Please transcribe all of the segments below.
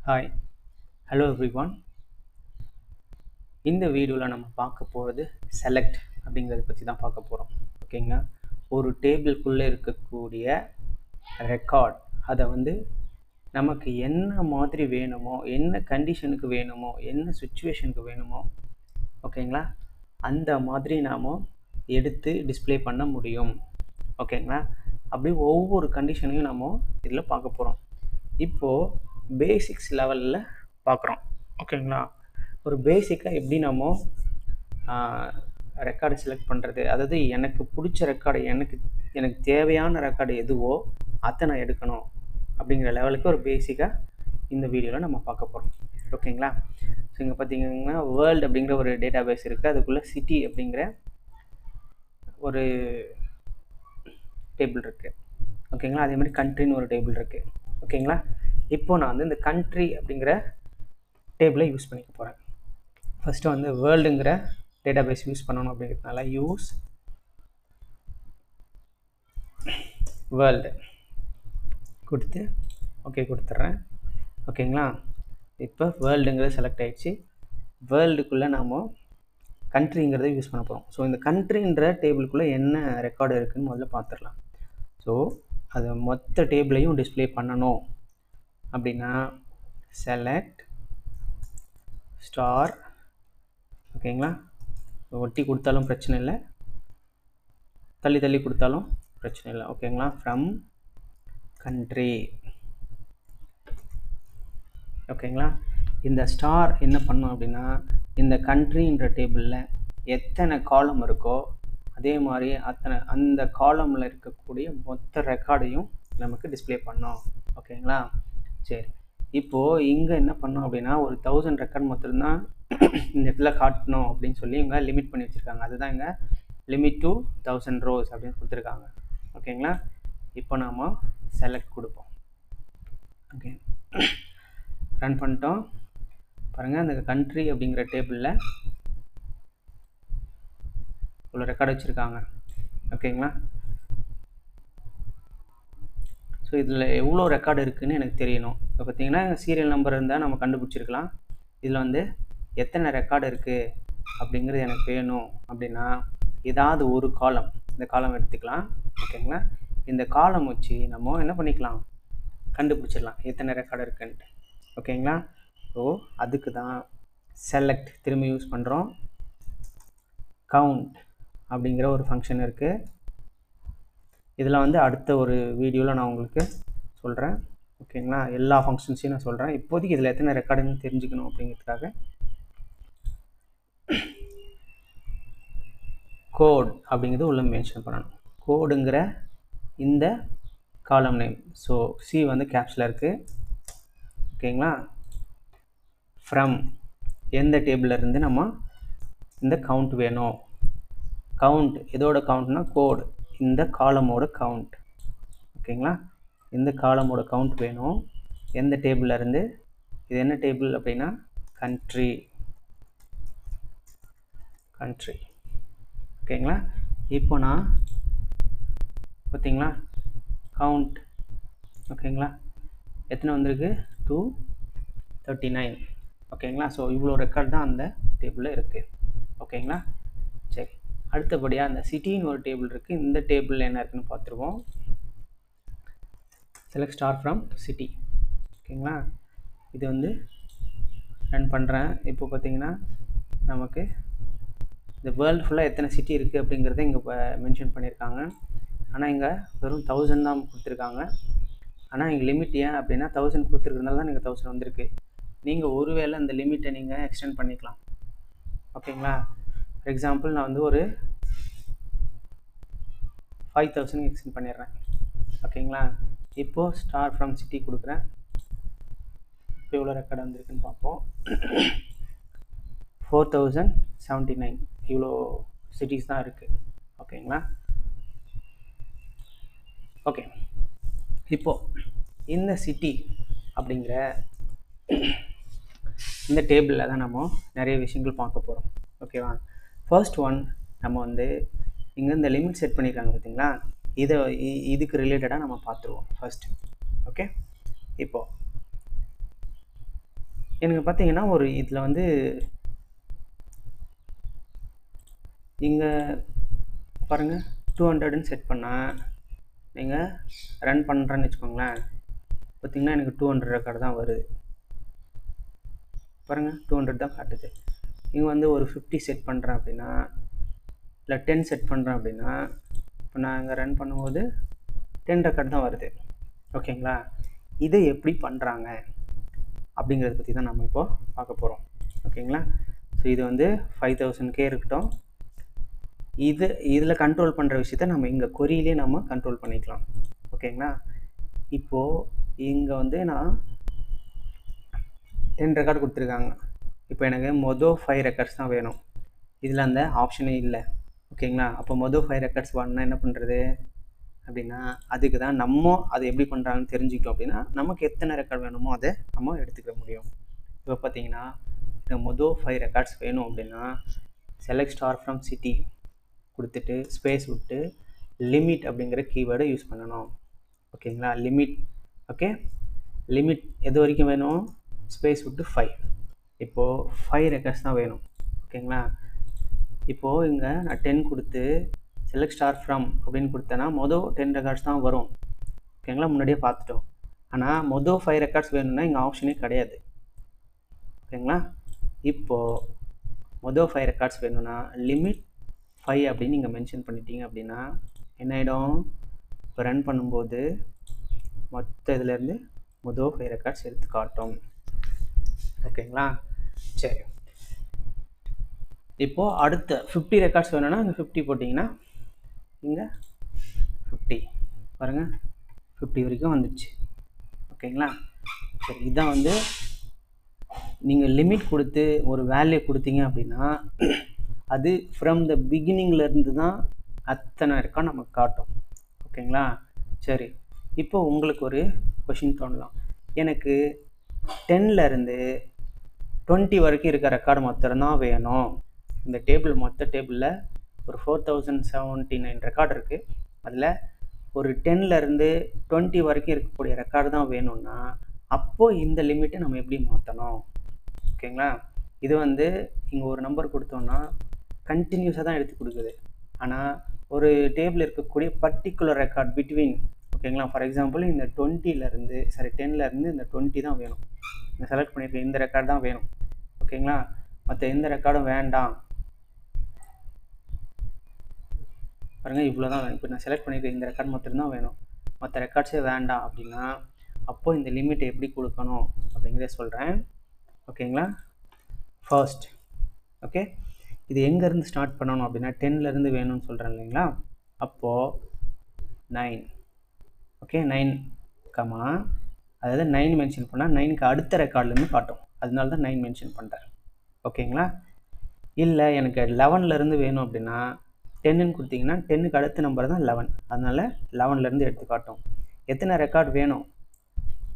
Hi, hello everyone. இந்த வீடியோவில் நம்ம பார்க்க போகிறது செலக்ட் அப்படிங்கிறத பற்றி தான் பார்க்க போகிறோம். ஓகேங்க. ஒரு டேபிள்குள்ளே இருக்கக்கூடிய ரெக்கார்ட் அதை நமக்கு என்ன மாதிரி வேணுமோ, என்ன கண்டிஷனுக்கு வேணுமோ, என்ன சுச்சுவேஷனுக்கு வேணுமோ, ஓகேங்களா, அந்த மாதிரி நாம் எடுத்து டிஸ்பிளே பண்ண முடியும். ஓகேங்களா. அப்படி ஒவ்வொரு கண்டிஷனையும் நாம் இதில் பார்க்க போகிறோம். இப்போது பேசிக்ஸ் லெவலில் பார்க்குறோம். ஓகேங்களா. ஒரு பேசிக்காக எப்படி நம்ம ரெக்கார்டு செலக்ட் பண்ணுறது, அதாவது எனக்கு பிடிச்ச ரெக்கார்டு, எனக்கு தேவையான ரெக்கார்டு எதுவோ அதை நான் எடுக்கணும் அப்படிங்கிற லெவலுக்கு ஒரு பேசிக்காக இந்த வீடியோவில் நம்ம பார்க்க போகிறோம். ஓகேங்களா. ஸோ இங்கே பார்த்தீங்கன்னா வேர்ல்டு அப்படிங்கிற ஒரு டேட்டா பேஸ் இருக்குது. அதுக்குள்ளே சிட்டி அப்படிங்கிற ஒரு டேபிள் இருக்குது. ஓகேங்களா. அதே மாதிரி கண்ட்ரின்னு ஒரு டேபிள் இருக்குது. ஓகேங்களா. இப்போ நான் இந்த கண்ட்ரி அப்படிங்கிற டேபிளை யூஸ் பண்ணிக்க போகிறேன். ஃபஸ்ட்டு வேர்ல்டுங்கிற டேட்டா பேஸ் யூஸ் பண்ணணும் அப்படிங்கிறதுனால யூஸ் வேர்ல்டு கொடுத்து ஓகே கொடுத்துட்றேன். ஓகேங்களா. இப்போ வேர்ல்டுங்கிறது செலக்ட் ஆகிடுச்சு. வேர்ல்டுக்குள்ளே நாம் கண்ட்ரிங்கிறத யூஸ் பண்ண போகிறோம். ஸோ இந்த கண்ட்ரின்ற டேபிளுக்குள்ளே என்ன ரெக்கார்டு இருக்குதுன்னு முதல்ல பார்த்துடலாம். ஸோ அது மொத்த டேபிளையும் டிஸ்பிளே பண்ணணும் அப்படின்னா செலக்ட் ஸ்டார். ஓகேங்களா. ஒட்டி கொடுத்தாலும் பிரச்சனை இல்லை, தள்ளி தள்ளி கொடுத்தாலும் பிரச்சனை இல்லை. ஓகேங்களா. From country. ஓகேங்களா. இந்த ஸ்டார் என்ன பண்ணும் அப்படின்னா, இந்த கண்ட்ரின்ற டேபிளில் எத்தனை காலம் இருக்கோ அதே மாதிரி அந்த காலமில் இருக்கக்கூடிய மொத்த ரெக்கார்டையும் நமக்கு டிஸ்பிளே பண்ணோம். ஓகேங்களா. சரி, இப்போது இங்கே என்ன பண்ணோம் அப்படின்னா, ஒரு 1000 ரெக்கார்ட் மட்டும்தான் இந்த இடத்துல காட்டணும் அப்படின்னு சொல்லி இவங்க லிமிட் பண்ணி வச்சுருக்காங்க. அதுதான் இங்கே லிமிட் டு 1000 ரோஸ் அப்படின்னு கொடுத்துருக்காங்க. ஓகேங்களா. இப்போ நாம் செலக்ட் கொடுப்போம். ஓகே, ரன் பண்ணிட்டோம். பாருங்கள், அந்த கண்ட்ரி அப்படிங்கிற டேபிளில் இவ்வளோ ரெக்கார்டு வச்சுருக்காங்க. ஓகேங்களா. ஸோ இதில் எவ்வளோ ரெக்கார்டு இருக்குதுன்னு எனக்கு தெரியணும். இப்போ பார்த்தீங்கன்னா சீரியல் நம்பர் இருந்தால் நம்ம கண்டுபிடிச்சிருக்கலாம். இதில் எத்தனை ரெக்கார்டு இருக்குது அப்படிங்கிறது எனக்கு வேணும் அப்படின்னா, ஏதாவது ஒரு காலம், இந்த காலம் எடுத்துக்கலாம். ஓகேங்களா. இந்த காலம் வச்சு நம்ம என்ன பண்ணிக்கலாம், கண்டுபிடிச்சிடலாம் எத்தனை ரெக்கார்டு இருக்குன்ட்டு. ஓகேங்களா. ஸோ அதுக்கு தான் செலக்ட் திரும்ப யூஸ் பண்ணுறோம். கவுண்ட் அப்படிங்கிற ஒரு ஃபங்க்ஷன் இருக்குது. இதில் அடுத்த ஒரு வீடியோவில் நான் உங்களுக்கு சொல்கிறேன். ஓகேங்களா. எல்லா ஃபங்க்ஷன்ஸையும் நான் சொல்கிறேன். இப்போதைக்கு இதில் எத்தனை ரெக்கார்டுன்னு தெரிஞ்சுக்கணும் அப்படிங்கிறதுக்காக கோட் அப்படிங்கிறது உள்ள மென்ஷன் பண்ணணும். கோடுங்கிற இந்த காலம் நேம். ஸோ சி கேப்ஸில் இருக்குது. ஓகேங்களா. ஃப்ரம் எந்த டேபிளில் இருந்து நம்ம இந்த கவுண்ட் வேணும். கவுண்ட் எதோட கவுண்ட்னா கோடு, இந்த காலமோட கவுண்ட். ஓகேங்களா. இந்த காலமோட கவுண்ட் வேணும். எந்த டேபிளில் இருந்து, இது என்ன டேபிள் அப்படின்னா கண்ட்ரி. ஓகேங்களா. இப்போ நான் பார்த்தீங்களா கவுண்ட். ஓகேங்களா. எத்தனை வந்திருக்கு, 239. ஓகேங்களா. ஸோ இவ்வளோ ரெக்கார்ட் தான் அந்த டேபிளில் இருக்குது. ஓகேங்களா. சரி, அடுத்தபடியாக அந்த சிட்டின்னு ஒரு டேபிள் இருக்குது. இந்த டேபிளில் என்ன இருக்குதுன்னு பார்த்துருவோம். Select star from city. ஓகேங்களா. இது ரன் பண்ணுறேன். இப்போ பார்த்தீங்கன்னா நமக்கு இந்த வேர்ல்டு ஃபுல்லாக எத்தனை சிட்டி இருக்குது அப்படிங்கிறத இங்கே மென்ஷன் பண்ணியிருக்காங்க. ஆனால் இங்கே வெறும் 1000 தான் கொடுத்துருக்காங்க. ஆனால் இங்கே லிமிட் ஏன் அப்படின்னா 1000 கொடுத்துருக்கிறதுனால தான் நீங்கள் 1000 வந்திருக்கு. நீங்கள் ஒருவேளை அந்த லிமிட்டை நீங்கள் எக்ஸ்டெண்ட் பண்ணிக்கலாம். ஓகேங்களா. ஃபார் எக்ஸாம்பிள் நான் ஒரு 5000 எக்ஸ்டெண்ட் பண்ணிடுறேன். ஓகேங்களா. இப்போது ஸ்டார் ஃப்ரம் சிட்டி கொடுக்குறேன். இப்போ எவ்வளோ ரெக்கார்டு வந்திருக்குன்னு பார்ப்போம். 4079 இவ்வளோ சிட்டிஸ் தான் இருக்குது. ஓகேங்களா. ஓகே, இப்போது இந்த சிட்டி அப்படிங்கிற இந்த டேபிளில் தான் நம்ம நிறைய விஷயங்கள் பார்க்க போகிறோம். ஓகேவா. ஃபர்ஸ்ட் ஒன், நம்ம இங்கே இந்த லிமிட் செட் பண்ணியிருக்காங்க பார்த்தீங்களா, இதுக்கு ரிலேட்டடாக நம்ம பார்த்துருவோம் ஃபர்ஸ்ட். ஓகே, இப்போது எனக்கு பார்த்தீங்கன்னா ஒரு இதில் வந்து இங்கே பாருங்கள் 200ன்னு செட் பண்ணால் நீங்கள் ரன் பண்ணுறேன்னு வச்சுக்கோங்களேன், பார்த்திங்கன்னா எனக்கு 200 ரெக்கார்டு தான் வருது. பாருங்கள் 200 தான் காட்டுது. இங்கே வந்து ஒரு 50 செட் பண்ணுறேன் அப்படின்னா, இல்லை 10 செட் பண்ணுறேன் அப்படின்னா, இப்போ நான் இங்கே ரன் பண்ணும்போது 10 ரெக்கார்டு தான் வருது. ஓகேங்களா? இதை எப்படி பண்ணுறாங்க அப்படிங்கிறத பற்றி தான் நம்ம இப்போது பார்க்க போகிறோம். ஓகேங்களா? ஸோ இது வந்து 5000K இருக்கட்டும். இதில் கண்ட்ரோல் பண்ணுற விஷயத்த நம்ம இங்கே கொரியிலே நம்ம கண்ட்ரோல் பண்ணிக்கலாம். ஓகேங்களா? இப்போது இங்கே வந்து நான் 10 ரெக்கார்டு கொடுத்துருக்காங்க. இப்போ எனக்கு மொதல் 5 ரெக்கார்ட்ஸ் தான் வேணும். இதில் அந்த ஆப்ஷனே இல்லை. ஓகேங்களா? அப்போ மொதல் 5 ரெக்கார்ட்ஸ் வரணும்னா என்ன பண்ணுறது அப்படின்னா, அதுக்கு தான் நம்ம அதை எப்படி பண்ணுறாங்கன்னு தெரிஞ்சுக்கிட்டோம் அப்படின்னா, நமக்கு எத்தனை ரெக்கார்டு வேணுமோ அதை நம்ம எடுத்துக்க முடியும். இப்போ பார்த்தீங்கன்னா இந்த மொதல் 5 ரெக்கார்ட்ஸ் வேணும் அப்படின்னா, செலக்ட் ஸ்டார் ஃப்ரம் சிட்டி கொடுத்துட்டு ஸ்பேஸ் விட்டு லிமிட் அப்படிங்கிற கீவேர்டை யூஸ் பண்ணணும். ஓகேங்களா? லிமிட். ஓகே, லிமிட் எது வரைக்கும் வேணும்? ஸ்பேஸ் விட்டு 5. இப்போது 5 ரெக்கார்ட்ஸ் தான் வேணும். ஓகேங்களா? இப்போது இங்கே நான் 10 கொடுத்து செலக்ட் ஸ்டார் ஃப்ரம் அப்படின்னு கொடுத்தேன்னா மொதல் 10 ரெக்கார்ட்ஸ் தான் வரும். ஓகேங்களா? முன்னாடியே பார்த்துட்டோம். ஆனால் மொதல் 5 ரெக்கார்ட்ஸ் வேணும்னா இங்கே ஆப்ஷனே கிடையாது. ஓகேங்களா? இப்போது மொதல் 5 ரெக்கார்ட்ஸ் வேணும்னா லிமிட் 5 அப்படின்னு நீங்கள் மென்ஷன் பண்ணிட்டீங்க அப்படின்னா என்ன ஆகிடும்? இப்போ ரன் பண்ணும்போது மொத்த இதிலேருந்து மொதல் 5 ரெக்கார்ட்ஸ் எடுத்து காட்டும். ஓகேங்களா? சரி, இப்போது அடுத்த 50 ரெக்கார்ட்ஸ் வேணும்னா இங்கே 50 போட்டிங்கன்னா இங்கே 50 பாருங்கள் 50 வரைக்கும் வந்துடுச்சு. ஓகேங்களா? சரி, இதுதான் வந்து நீங்கள் லிமிட் கொடுத்து ஒரு வேல்யூ கொடுத்தீங்க அப்படின்னா அது ஃப்ரம் த பிகினிங்லேருந்து தான் அத்தனை ரெக்கார்ட் நமக்கு காட்டும். ஓகேங்களா? சரி, இப்போ உங்களுக்கு ஒரு கொஷின் தோணலாம், எனக்கு 10லேருந்து 20 வரைக்கும் இருக்க ரெக்கார்டு மாத்திரம்தான் வேணும். இந்த டேபிள் மொத்த டேபிளில் ஒரு 4079 ரெக்கார்டு இருக்குது. அதில் ஒரு 10லேருந்து 20 வரைக்கும் இருக்கக்கூடிய ரெக்கார்டு தான் வேணும்னா அப்போது இந்த லிமிட்டை நம்ம எப்படி மாற்றணும்? ஓகேங்களா? இது வந்து இங்கே ஒரு நம்பர் கொடுத்தோன்னா கண்டினியூஸாக தான் எடுத்து கொடுக்குது. ஆனால் ஒரு டேபிள் இருக்கக்கூடிய பர்டிகுலர் ரெக்கார்ட் பிட்வீன், ஓகேங்களா, ஃபார் எக்ஸாம்பிள் இந்த 10லேருந்து இந்த 20 தான் வேணும். நான் செலக்ட் பண்ணியிருக்கேன் இந்த ரெக்கார்டு தான் வேணும். ஓகேங்களா? மற்ற எந்த ரெக்கார்டும் வேண்டாம் பாருங்கள், இவ்வளோ தான் வேணும். இப்போ நான் செலக்ட் பண்ணியிருக்கேன் இந்த ரெக்கார்டு மட்டும்தான் வேணும், மற்ற ரெக்கார்ட்ஸே வேண்டாம் அப்படின்னா அப்போது இந்த லிமிட்டை எப்படி கொடுக்கணும் அப்படிங்கிறத சொல்கிறேன். ஓகேங்களா? ஃபர்ஸ்ட், ஓகே, இது எங்கேருந்து ஸ்டார்ட் பண்ணணும் அப்படின்னா 10லேருந்து வேணும்னு சொல்கிறேன் இல்லைங்களா? அப்போது 9, ஓகே, 9 கமா, அதாவது 9 மென்ஷன் பண்ணால் 9க்கு அடுத்த ரெக்கார்ட்லேருந்து காட்டும். அதனால தான் 9 மென்ஷன் பண்ணுறேன். ஓகேங்களா? இல்லை எனக்கு 11லேருந்து வேணும் அப்படின்னா 10ன்னு கொடுத்தீங்கன்னா 10க்கு அடுத்த நம்பர் தான் 11, அதனால் 11லேருந்து எடுத்து காட்டும். எத்தனை ரெக்கார்டு வேணும்,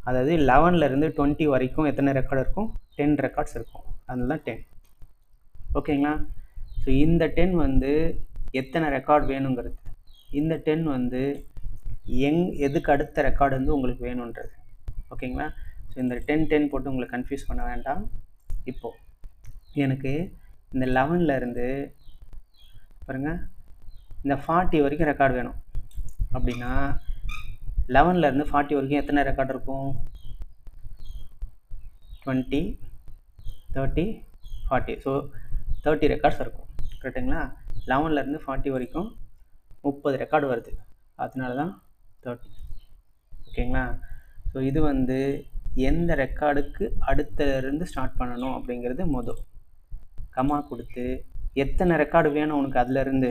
அதாவது 11லேருந்து 20 வரைக்கும் எத்தனை ரெக்கார்டு இருக்கும்? 10 ரெக்கார்ட்ஸ் இருக்கும். அதனால தான் 10. ஓகேங்களா? ஸோ இந்த 10 வந்து எத்தனை ரெக்கார்டு வேணுங்கிறது, இந்த 10 வந்து எதுக்கு அடுத்த ரெக்கார்டு வந்து உங்களுக்கு வேணுன்றது. ஓகேங்களா? ஸோ இந்த 10 போட்டு உங்களுக்கு கன்ஃபியூஸ் பண்ண வேண்டாம். இப்போது எனக்கு இந்த 11லேருந்து பாருங்கள் இந்த 40 வரைக்கும் ரெக்கார்டு வேணும் அப்படின்னா 11லேருந்து 40 வரைக்கும் எத்தனை ரெக்கார்டு இருக்கும்? 20, 30, 40. ஸோ 30 ரெக்கார்ட்ஸ் இருக்கும். கரெக்டுங்களா? 11லேருந்து 40 வரைக்கும் 30 ரெக்கார்டு வருது, அதனால தான் 30. ஓகேங்களா? ஸோ இது வந்து எந்த ரெக்கார்டுக்கு அடுத்தலேருந்து ஸ்டார்ட் பண்ணணும் அப்படிங்கிறது மொதல். கமா கொடுத்து எத்தனை ரெக்கார்டு வேணும் உனக்கு அதிலேருந்து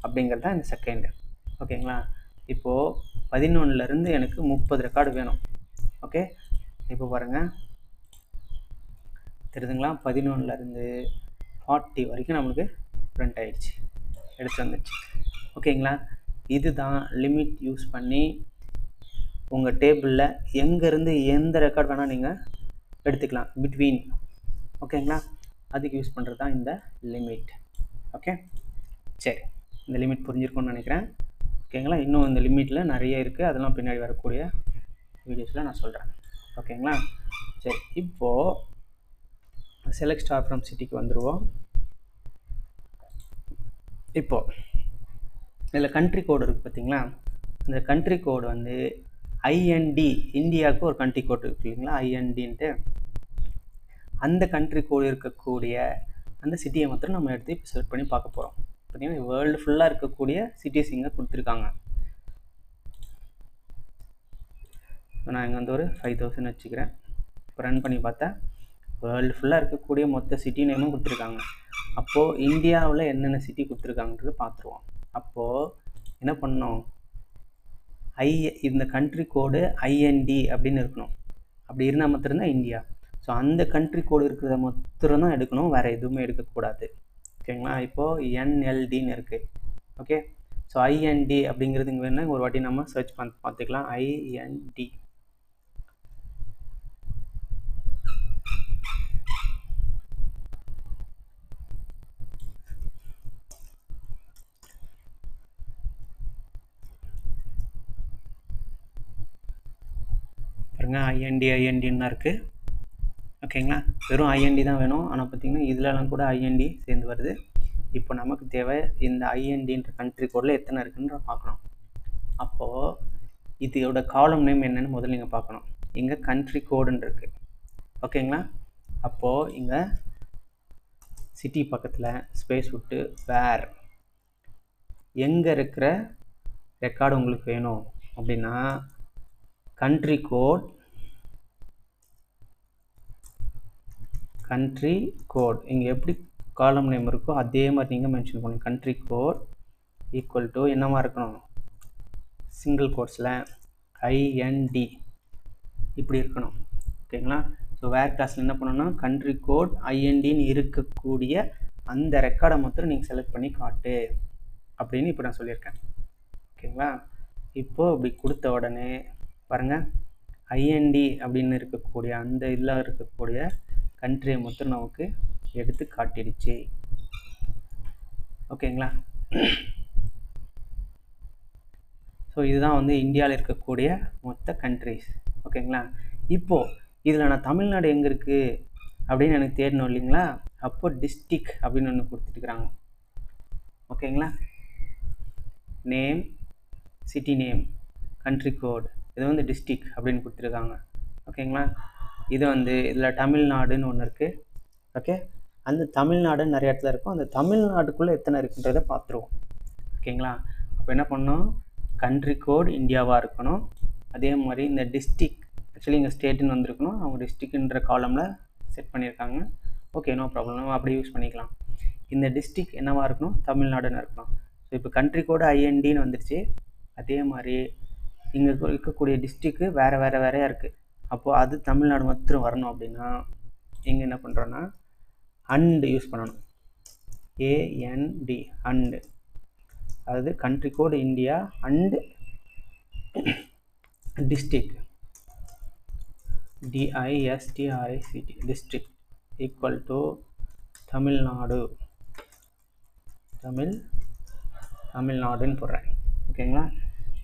அப்படிங்கிறது தான் இந்த செகண்டு. ஓகேங்களா? இப்போது 11லேருந்து எனக்கு 30 ரெக்கார்டு வேணும். ஓகே, இப்போ பாருங்கள் தெரியுதுங்களா? 11லேருந்து 40 வரைக்கும் நம்மளுக்கு பிரிண்ட் ஆகிடுச்சு, எடுத்து வந்துடுச்சு. ஓகேங்களா? இதுதான் லிமிட் யூஸ் பண்ணி உங்கள் டேபிளில் எங்கேருந்து எந்த ரெக்கார்ட் வேணால் நீங்கள் எடுத்துக்கலாம் பிட்வீன். ஓகேங்களா? அதுக்கு யூஸ் பண்ணுறது தான் இந்த லிமிட். ஓகே, சரி, இந்த லிமிட் புரிஞ்சிருக்கும்னு நினைக்கிறேன். ஓகேங்களா? இன்னும் இந்த லிமிட்டில் நிறைய இருக்குது, அதெல்லாம் பின்னாடி வரக்கூடிய வீடியோஸில் நான் சொல்கிறேன். ஓகேங்களா? சரி, இப்போது செலக்ட் ஸ்டார் ஃப்ரம் சிட்டிக்கு வந்துடுவோம். இப்போது இதில் கண்ட்ரி கோடு இருக்குது பார்த்தீங்களா, இந்த கண்ட்ரி கோடு வந்து ஐஎன்டி, இந்தியாவுக்கு ஒரு கண்ட்ரி கோடு இருக்குது இல்லைங்களா, ஐஎன்டின்ட்டு. அந்த கண்ட்ரி கோடு இருக்கக்கூடிய அந்த சிட்டியை மாத்திரம் நம்ம எடுத்து இப்போ செலக்ட் பண்ணி பார்க்க போகிறோம். பார்த்தீங்கன்னா வேர்ல்டு ஃபுல்லாக இருக்கக்கூடிய சிட்டிஸ் இங்கே கொடுத்துருக்காங்க. இப்போ நான் இங்கே வந்து ஒரு 5000 வச்சுக்கிறேன். இப்போ ரன் பண்ணி பார்த்தா வேர்ல்டு ஃபுல்லாக இருக்கக்கூடிய மொத்த சிட்டி நேமும் கொடுத்துருக்காங்க. அப்போது இந்தியாவில் என்னென்ன சிட்டி கொடுத்துருக்காங்கன்றது பார்த்துருவோம். அப்போது என்ன பண்ணோம், இந்த கண்ட்ரி கோடு ஐஎன்டி அப்படின்னு இருக்கணும். அப்படி இருந்தால் மாத்திரம்தான் இந்தியா. ஸோ அந்த கண்ட்ரி கோடு இருக்கிறத மாத்திரம் தான் எடுக்கணும், வேறு எதுவுமே எடுக்கக்கூடாது. ஓகேங்களா. இப்போது என்எல்டின்னு இருக்குது. ஓகே. ஸோ ஐஎன்டி அப்படிங்கிறது இங்கே வேணால் ஒரு வாட்டி நம்ம சர்ச் பண்ணி பார்த்துக்கலாம். ஐஎன்டி பாருங்க, ஐஎன்டின்னு தான் இருக்குது. ஓகேங்களா. வெறும் ஐஎன்டி தான் வேணும். ஆனால் பார்த்தீங்கன்னா இதிலலாம் கூட ஐஎன்டி சேர்ந்து வருது. இப்போ நமக்கு தேவை இந்த ஐஎன்டின்ற கண்ட்ரி கோடில் எத்தனை இருக்குன்ற பார்க்கணும். அப்போது இதோட காலம் நேம் என்னென்னு முதல்ல நீங்கள் பார்க்கணும். இங்கே கண்ட்ரி கோடுன்னு இருக்குது. ஓகேங்களா. அப்போது இங்கே சிட்டி பக்கத்தில் ஸ்பேஸ் விட்டு வேர் எங்கே இருக்கிற ரெக்கார்டு உங்களுக்கு வேணும் அப்படின்னா கண்ட்ரி கோட் இங்கே எப்படி காலம் நேம் இருக்கோ அதே மாதிரி நீங்கள் மென்ஷன் பண்ணணும். கண்ட்ரி கோட் ஈக்குவல் டு என்னவா இருக்கணும், சிங்கிள் கோட்ஸில் ஐஎன்டி இப்படி இருக்கணும். ஓகேங்களா. ஸோ வேர் கிளாஸில் என்ன பண்ணணும்னா கண்ட்ரி கோட் ஐஎன்டின்னு இருக்கக்கூடிய அந்த ரெக்கார்டை மாத்திரம் நீங்கள் செலக்ட் பண்ணி காட்டு அப்படின்னு இப்போ நான் சொல்லியிருக்கேன். ஓகேங்களா. இப்போது இப்படி கொடுத்த உடனே பாருங்கள், ஐஎன்டி அப்படின்னு இருக்கக்கூடிய அந்த இதில் இருக்கக்கூடிய கண்ட்ரியை மட்டும் நமக்கு எடுத்து காட்டிடுச்சு. ஓகேங்களா. ஸோ இதுதான் வந்து இந்தியாவில் இருக்கக்கூடிய மொத்த கண்ட்ரிஸ். ஓகேங்களா. இப்போது இதில் நான் தமிழ்நாடு எங்கே இருக்குது அப்படின்னு எனக்கு தேடணும் இல்லைங்களா. அப்போது டிஸ்ட்ரிக் அப்படின்னு ஒன்று கொடுத்துட்டுருக்குறாங்க. ஓகேங்களா. Name, city name, country code, இது வந்து டிஸ்ட்ரிக் அப்படின்னு கொடுத்துருக்காங்க. ஓகேங்களா. இது வந்து இதில் தமிழ்நாடுன்னு ஒன்று இருக்குது. ஓகே. அந்த தமிழ்நாடுன்னு நிறைய இடத்துல இருக்கும். அந்த தமிழ்நாட்டுக்குள்ளே எத்தனை இருக்குன்றதை பார்த்துருவோம். ஓகேங்களா. அப்போ என்ன பண்ணணும், கண்ட்ரி கோட் இந்தியாவாக இருக்கணும். அதே மாதிரி இந்த டிஸ்ட்ரிக் ஆக்சுவலி இங்கே ஸ்டேட்டுன்னு வந்திருக்கணும். அவங்க டிஸ்ட்ரிக்ட்ன்ற காலமில் செட் பண்ணியிருக்காங்க. ஓகே, நோ ப்ராப்ளம், நம்ம அப்படி யூஸ் பண்ணிக்கலாம். இந்த டிஸ்ட்ரிக் என்னவாக இருக்கணும், தமிழ்நாடுன்னு இருக்கணும். ஸோ இப்போ கண்ட்ரி கோடு ஐஎன்டின்னு வந்துடுச்சு. அதே மாதிரி இங்கே இருக்கக்கூடிய டிஸ்ட்ரிக்கு வேறையாக இருக்குது. அப்போது அது தமிழ்நாடு மாத்திரம் வரணும் அப்படின்னா இங்கே என்ன பண்ணுறோன்னா அண்ட் யூஸ் பண்ணணும். ஏஎன்டி அண்டு, அதாவது country code India and district DISTRICT district equal to தமிழ்நாடுன்னு போடுறேன். ஓகேங்களா.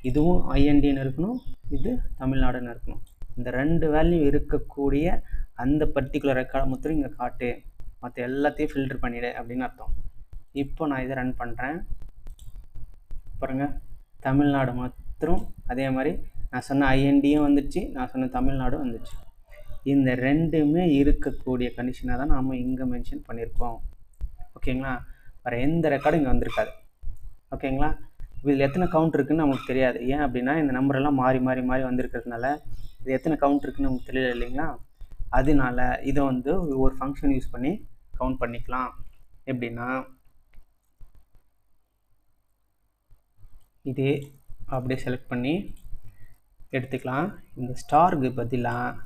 இதுவும் ஐஎன்டின்னு இருக்கணும், இது தமிழ்நாடுன்னு இருக்கணும். இந்த ரெண்டு வேல்யூ இருக்கக்கூடிய அந்த பர்டிகுலர் ரெக்கார்டை மாத்திரம் இங்கே காட்டு, மற்ற எல்லாத்தையும் ஃபில்டர் பண்ணிவிடு அப்படின்னு அர்த்தம். இப்போ நான் இதை ரன் பண்ணுறேன். பாருங்கள், தமிழ்நாடு மாத்திரம் அதே மாதிரி நான் சொன்ன ஐஎன்டியும் வந்துடுச்சு, நான் சொன்ன தமிழ்நாடும் வந்துடுச்சு. இந்த ரெண்டுமே இருக்கக்கூடிய கண்டிஷனாக தான் நாம் இங்கே மென்ஷன் பண்ணியிருக்கோம். ஓகேங்களா. வேறு எந்த ரெக்கார்டும் இங்கே வந்திருக்காது. ஓகேங்களா. இதில் எத்தனை கவுண்ட் இருக்குதுன்னு நமக்கு தெரியாது. ஏன் அப்படின்னா இந்த நம்பரெல்லாம் மாறி மாறி மாறி வந்திருக்கிறதுனால இது எத்தனை கவுண்ட் இருக்குதுன்னு நமக்கு தெரியல இல்லைங்களா. அதனால இதை வந்து ஒரு ஃபங்க்ஷன் யூஸ் பண்ணி கவுண்ட் பண்ணிக்கலாம். எப்படின்னா இதே அப்படியே செலக்ட் பண்ணி எடுத்துக்கலாம். இந்த ஸ்டாருக்கு பதிலாக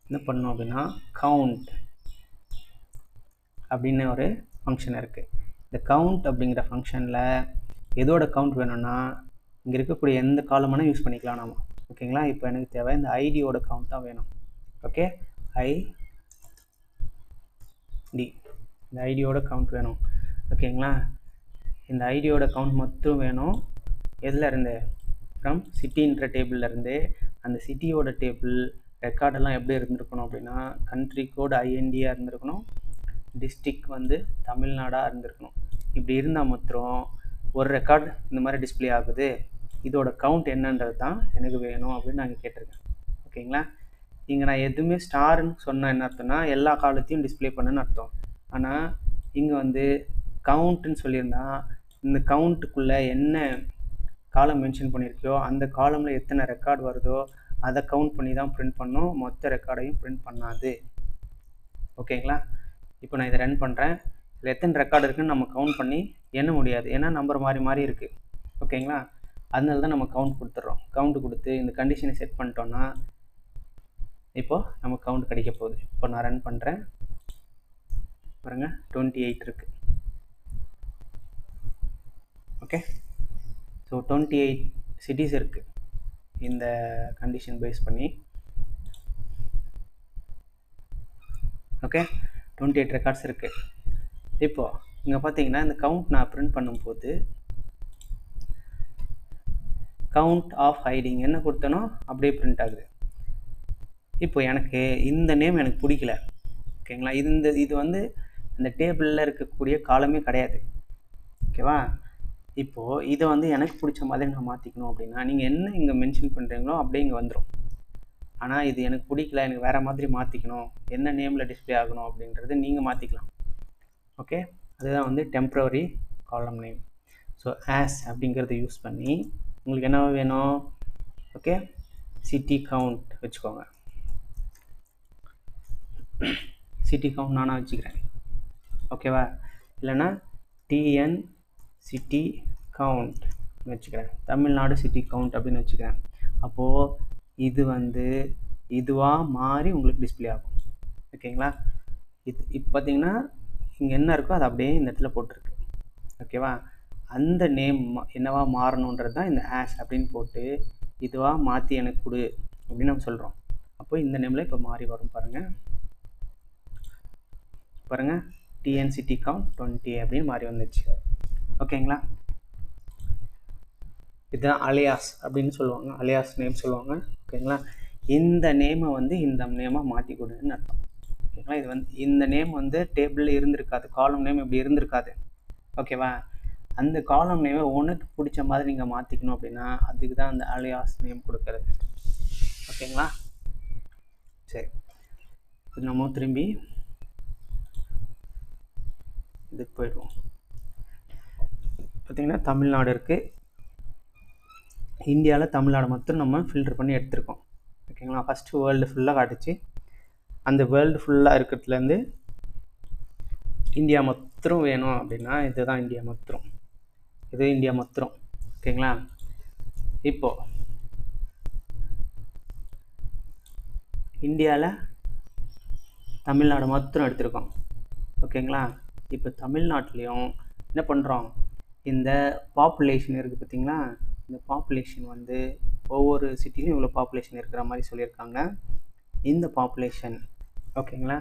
என்ன பண்ணோம் அப்படின்னா கவுண்ட் அப்படின்னு ஒரு ஃபங்க்ஷன் இருக்குது. இந்த கவுண்ட் அப்படிங்கிற ஃபங்க்ஷனில் எதோட கவுண்ட் வேணும்னா இங்கே இருக்கக்கூடிய எந்த காலமான யூஸ் பண்ணிக்கலாம் நாம. ஓகேங்களா. இப்போ எனக்கு தேவை இந்த ஐடியோட கவுண்ட் தான் வேணும். ஓகே, ஐடி, இந்த ஐடியோட கவுண்ட் வேணும். ஓகேங்களா. இந்த ஐடியோட கவுண்ட் மட்டும் வேணும். எதில் இருந்து, ஃப்ரம் சிட்டின்ற டேபிள்லேருந்து. அந்த சிட்டியோட டேபிள் ரெக்கார்டெல்லாம் எப்படி இருந்திருக்கணும் அப்படின்னா கண்ட்ரி கோடு ஐஎன்டியாக இருந்திருக்கணும். டிஸ்ட்ரிக்ட் வந்து தமிழ்நாடாக இருந்திருக்கணும். இப்படி இருந்தால் மாத்திரம் ஒரு ரெக்கார்டு இந்த மாதிரி டிஸ்பிளே ஆகுது, இதோட கவுண்ட் என்னன்றது தான் எனக்கு வேணும் அப்படின்னு நாங்கள் கேட்டிருக்கேன். ஓகேங்களா? இங்கே நான் எதுவுமே ஸ்டார்னு சொன்னால் என்ன அர்த்தம்னா எல்லா காலத்தையும் டிஸ்பிளே பண்ணுன்னு அர்த்தம். ஆனால் இங்கே வந்து கவுண்ட்டுன்னு சொல்லியிருந்தா இந்த கவுண்ட்டுக்குள்ளே என்ன காலம் மென்ஷன் பண்ணியிருக்கியோ அந்த காலமில் எத்தனை ரெக்கார்டு வருதோ அதை கவுண்ட் பண்ணி தான் பிரிண்ட் பண்ணும், மொத்த ரெக்கார்டையும் பிரிண்ட் பண்ணாது. ஓகேங்களா? இப்போ நான் இதை ரன் பண்ணுறேன். இதில் எத்தனை ரெக்கார்டு இருக்குன்னு நம்ம கவுண்ட் பண்ணி எண்ண முடியாது, ஏன்னா நம்பர் மாறி மாறி இருக்குது. ஓகேங்களா? அதனால தான் நம்ம கவுண்ட் கொடுத்துட்றோம். கவுண்ட் கொடுத்து இந்த கண்டிஷனை செட் பண்ணிட்டோன்னா இப்போது நமக்கு கவுண்ட் கிடைக்க போகுது. இப்போ நான் ரன் பண்ணுறேன் பாருங்கள், 28 இருக்குது. ஓகே, ஸோ 28 சிட்டிஸ் இருக்குது இந்த கண்டிஷன் பேஸ் பண்ணி. ஓகே, 28 ரெக்கார்ட்ஸ் இருக்குது. இப்போது இங்கே பார்த்தீங்கன்னா இந்த கவுண்ட் நான் பிரிண்ட் பண்ணும்போது கவுண்ட் ஆஃப் ஹைடிங் என்ன கொடுத்தனோ அப்படியே பிரிண்ட் ஆகுது. இப்போ எனக்கு இந்த நேம் எனக்கு பிடிக்கல. ஓகேங்களா? இது வந்து அந்த டேபிளில் இருக்கக்கூடிய காலமே கிடையாது. ஓகேவா? இப்போது இதை வந்து எனக்கு பிடிச்ச மாதிரி நான் மாற்றிக்கணும் அப்படின்னா நீங்கள் என்ன இங்கே மென்ஷன் பண்ணுறீங்களோ அப்படியே இங்கே வந்துடும். ஆனால் இது எனக்கு பிடிக்கல, எனக்கு வேறு மாதிரி மாற்றிக்கணும், என்ன நேமில் டிஸ்பிளே ஆகணும் அப்படின்றது நீங்கள் மாற்றிக்கலாம். ஓகே, அதுதான் வந்து டெம்ப்ரவரி காலம் நேம். ஸோ ஆஸ் அப்படிங்கிறத யூஸ் பண்ணி உங்களுக்கு என்ன வேணும், ஓகே, சிட்டி கவுண்ட் வச்சுக்கோங்க. சிட்டி கவுண்ட் நானாக வச்சுக்கிறேன். ஓகேவா? இல்லைன்னா டிஎன் சிட்டி கவுண்ட் வச்சுக்கிறேன், தமிழ்நாடு சிட்டி கவுண்ட் அப்படின்னு வச்சுக்கிறேன். அப்போது இது வந்து இதுவாக மாறி உங்களுக்கு டிஸ்பிளே ஆகும். ஓகேங்களா? இப்போ பார்த்தீங்கன்னா இங்கே என்ன இருக்கோ அது அப்படியே இந்த இடத்துல போட்டிருக்கு. ஓகேவா? அந்த நேம் என்னவா மாறணுன்றது தான் இந்த ஆஷ் அப்படின்னு போட்டு இதுவாக மாற்றி எனக்கு கொடு அப்படின்னு நம்ம சொல்கிறோம். அப்போ இந்த நேமில் இப்போ மாறி வரும் பாருங்கள். பாருங்கள், டிஎன்சிட்டி கவுண்ட் 20 அப்படின்னு மாறி வந்துச்சு. ஓகேங்களா? இதுதான் அலியாஸ் அப்படின்னு சொல்லுவாங்க, அலியாஸ் நேம் சொல்லுவாங்க. ஓகேங்களா? இந்த நேமை வந்து இந்த நேமாக மாற்றி கொடுன்னு அர்த்தம். ஓகேங்களா? இது வந்து இந்த நேம் வந்து டேபிளில் இருந்திருக்காது, காலம் நேம் இப்படி இருந்திருக்காது. ஓகேவா? அந்த காலம் நேமை உனக்கு பிடிச்ச மாதிரி நீங்கள் மாற்றிக்கணும் அப்படின்னா அதுக்கு தான் அந்த அலியாஸ் நேம் கொடுக்கறது. ஓகேங்களா? சரி, இது நம்ம திரும்பி இதுக்கு போயிடுவோம். பார்த்திங்கன்னா தமிழ்நாடு இருக்குது, இந்தியாவில் தமிழ்நாடு மட்டும் நம்ம ஃபில்டர் பண்ணி எடுத்திருக்கோம். ஓகேங்களா? ஃபஸ்ட்டு வேர்ல்டு ஃபுல்லாக காட்டுச்சு, அந்த வேர்ல்டு ஃபுல்லாக இருக்கிறதுலேருந்து இந்தியா மொத்தம் வேணும் அப்படின்னா இதுதான் இந்தியா மொத்தம், இது இந்தியா மொத்தம். ஓகேங்களா? இப்போது இந்தியாவில் தமிழ்நாடு மொத்தம் எடுத்திருக்கோம். ஓகேங்களா? இப்போ தமிழ்நாட்டிலையும் என்ன பண்ணுறோம், இந்த பாப்புலேஷன் இருக்குது பார்த்திங்களா, இந்த பாப்புலேஷன் வந்து ஒவ்வொரு சிட்டிலையும் இவ்வளோ பாப்புலேஷன் இருக்கிற மாதிரி சொல்லியிருக்காங்க. இந்த பாப்புலேஷன் ஓகேங்களா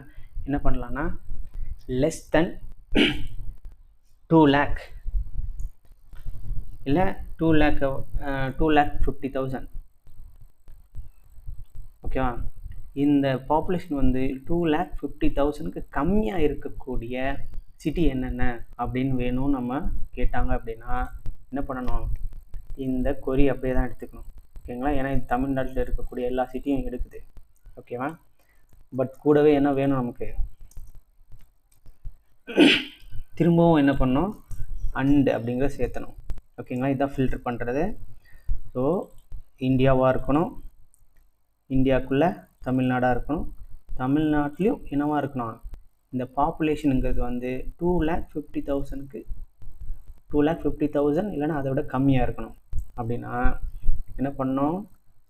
என்ன பண்ணலான்னா லெஸ் தென் 2 lakh இல்லை 2,50,000. ஓகேவா? இந்த பாப்புலேஷன் வந்து 2,50,000க்கு கம்மியாக இருக்கக்கூடிய சிட்டி என்னென்ன அப்படின்னு வேணும் நம்ம கேட்டாங்க அப்படின்னா என்ன பண்ணணும், இந்த கொரி அப்படியே தான் எடுத்துக்கணும். ஓகேங்களா? ஏன்னா இது தமிழ்நாட்டில் இருக்கக்கூடிய எல்லா சிட்டியும் எடுக்குது. ஓகேவா? பட் கூடவே என்ன வேணும் நமக்கு, திரும்பவும் என்ன பண்ணணும், அண்ட் அப்படிங்கிறத சேர்த்தணும். ஓகேங்களா? இதுதான் ஃபில்டர் பண்ணுறது. ஸோ இந்தியாவாக இருக்கணும், இந்தியாவுக்குள்ளே தமிழ்நாடாக இருக்கணும், தமிழ்நாட்டிலையும் என்னவாக இருக்கணும், இந்த பாப்புலேஷனுங்கிறது வந்து 2,50,000க்கு 2,50,000 இல்லைன்னா அதை விட கம்மியாக இருக்கணும். அப்படின்னா என்ன பண்ணோம்,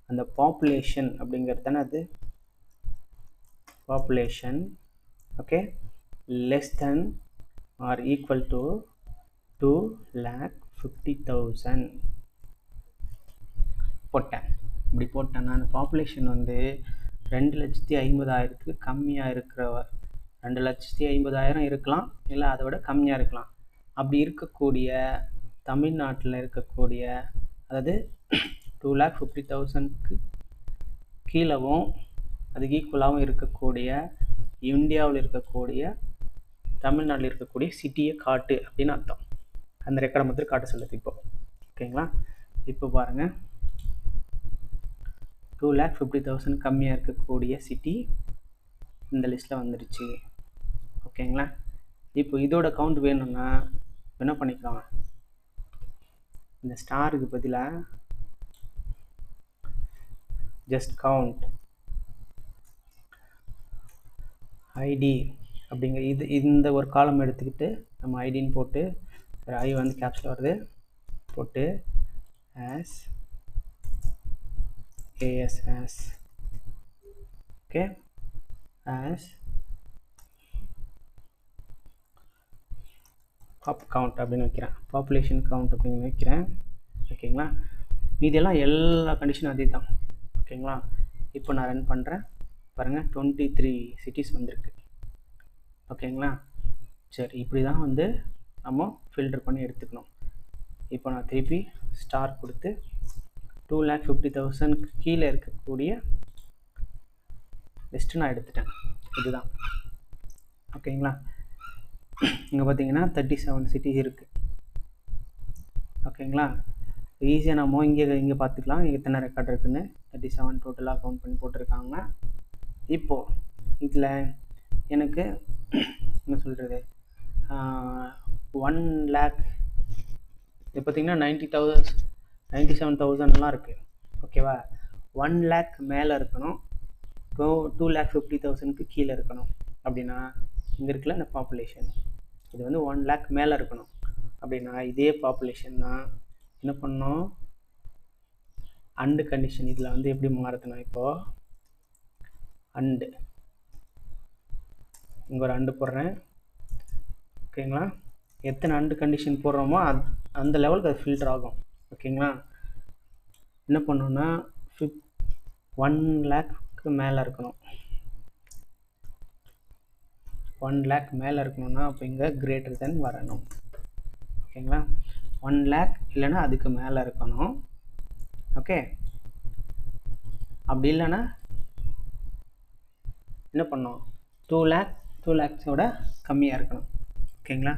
அந்த பாப்புலேஷன் அப்படிங்கிறது தானே அது population. Okay, less than or equal to 2,50,000 போட்டேன். இப்படி போட்டேன்னா அந்த பாப்புலேஷன் வந்து 2,50,000க்கு கம்மியாக இருக்கிற 2,50,000 இருக்கலாம், இல்லை அதை விட கம்மியாக இருக்கலாம். அப்படி இருக்கக்கூடிய தமிழ்நாட்டில் இருக்கக்கூடிய, அதாவது 2,50,000க்கு கீழவும் அதுக்கு ஈக்குவலாகவும் இருக்கக்கூடிய இந்தியாவில் இருக்கக்கூடிய தமிழ்நாட்டில் இருக்கக்கூடிய சிட்டியை காட்டு அப்படின்னு அர்த்தம். அந்த ரெக்கார்டை மாத்திரம் காட்ட சொல்லுது இப்போ. ஓகேங்களா? இப்போ பாருங்கள், 2,50,000 கம்மியாக இருக்கக்கூடிய சிட்டி இந்த லிஸ்ட்டில் வந்துடுச்சு. ஓகேங்களா? இப்போ இதோட கவுண்ட் வேணும்னா என்ன பண்ணிக்கலாம், இந்த ஸ்டாருக்கு பதிலாக ஜஸ்ட் கவுண்ட் ஐடி அப்படிங்கிற இந்த ஒரு காலம் எடுத்துக்கிட்டு நம்ம ஐடின்னு போட்டு, ஐ வந்து கேப்ஸில் வருது, போட்டு as okay as pop count அப்படின்னு வைக்கிறேன், பாப்புலேஷன் கவுண்ட் அப்படின்னு வைக்கிறேன். ஓகேங்களா? மீதியெல்லாம் எல்லா கண்டிஷனும் அதே தான். ஓகேங்களா? இப்போ நான் ரன் பண்ணுறேன் பாருங்கள், 23 சிட்டிஸ் வந்திருக்கு. ஓகேங்களா? சரி, இப்படி தான் வந்து நம்ம ஃபில்டர் பண்ணி எடுத்துக்கணும். இப்போ நான் திருப்பி ஸ்டார் கொடுத்து 2,50,000 கீழே இருக்கக்கூடிய லிஸ்ட்டு நான் எடுத்துட்டேன். இதுதான். ஓகேங்களா? இங்கே பார்த்தீங்கன்னா 37 சிட்டிஸ் இருக்குது. ஓகேங்களா? ஈஸியாக நம்ம இங்கே பார்த்துக்கலாம் எத்தனை ரெக்கார்ட் இருக்குதுன்னு. 37 டோட்டலாக கவுண்ட் பண்ணி போட்டிருக்காங்க. இப்போது இதில் எனக்கு என்ன சொல்கிறது, 1 lakh இது பார்த்திங்கன்னா 97,000லாம் இருக்குது. ஓகேவா? 1 lakh மேலே இருக்கணும், 2,50,000க்கு கீழே இருக்கணும். அப்படின்னா இங்கே இருக்குல்ல இந்த பாப்புலேஷன், இது வந்து 1 lakh மேலே இருக்கணும். அப்படின்னா இதே பாப்புலேஷன் தான் என்ன பண்ணணும், அண்டு கண்டிஷன் இதில் வந்து எப்படி மாறுதுன்னா, இப்போது அண்டு இங்கே ஒரு அண்டு போடுறேன். ஓகேங்களா? எத்தனை அண்டு கண்டிஷன் போடுறோமோ அந்த லெவலுக்கு அது ஃபில்டர் ஆகும். ஓகேங்களா? என்ன பண்ணணுன்னா 1 lakhக்கு மேலே இருக்கணும். 1 lakh மேலே இருக்கணும்னா அப்போ இங்கே கிரேட்டர் தென் வரணும். ஓகேங்களா? 1 lakh இல்லைன்னா அதுக்கு மேலே இருக்கணும். ஓகே, அப்படி இல்லைன்னா என்ன பண்ணோம், 2 lakhஸோட கம்மியாக இருக்கணும். ஓகேங்களா?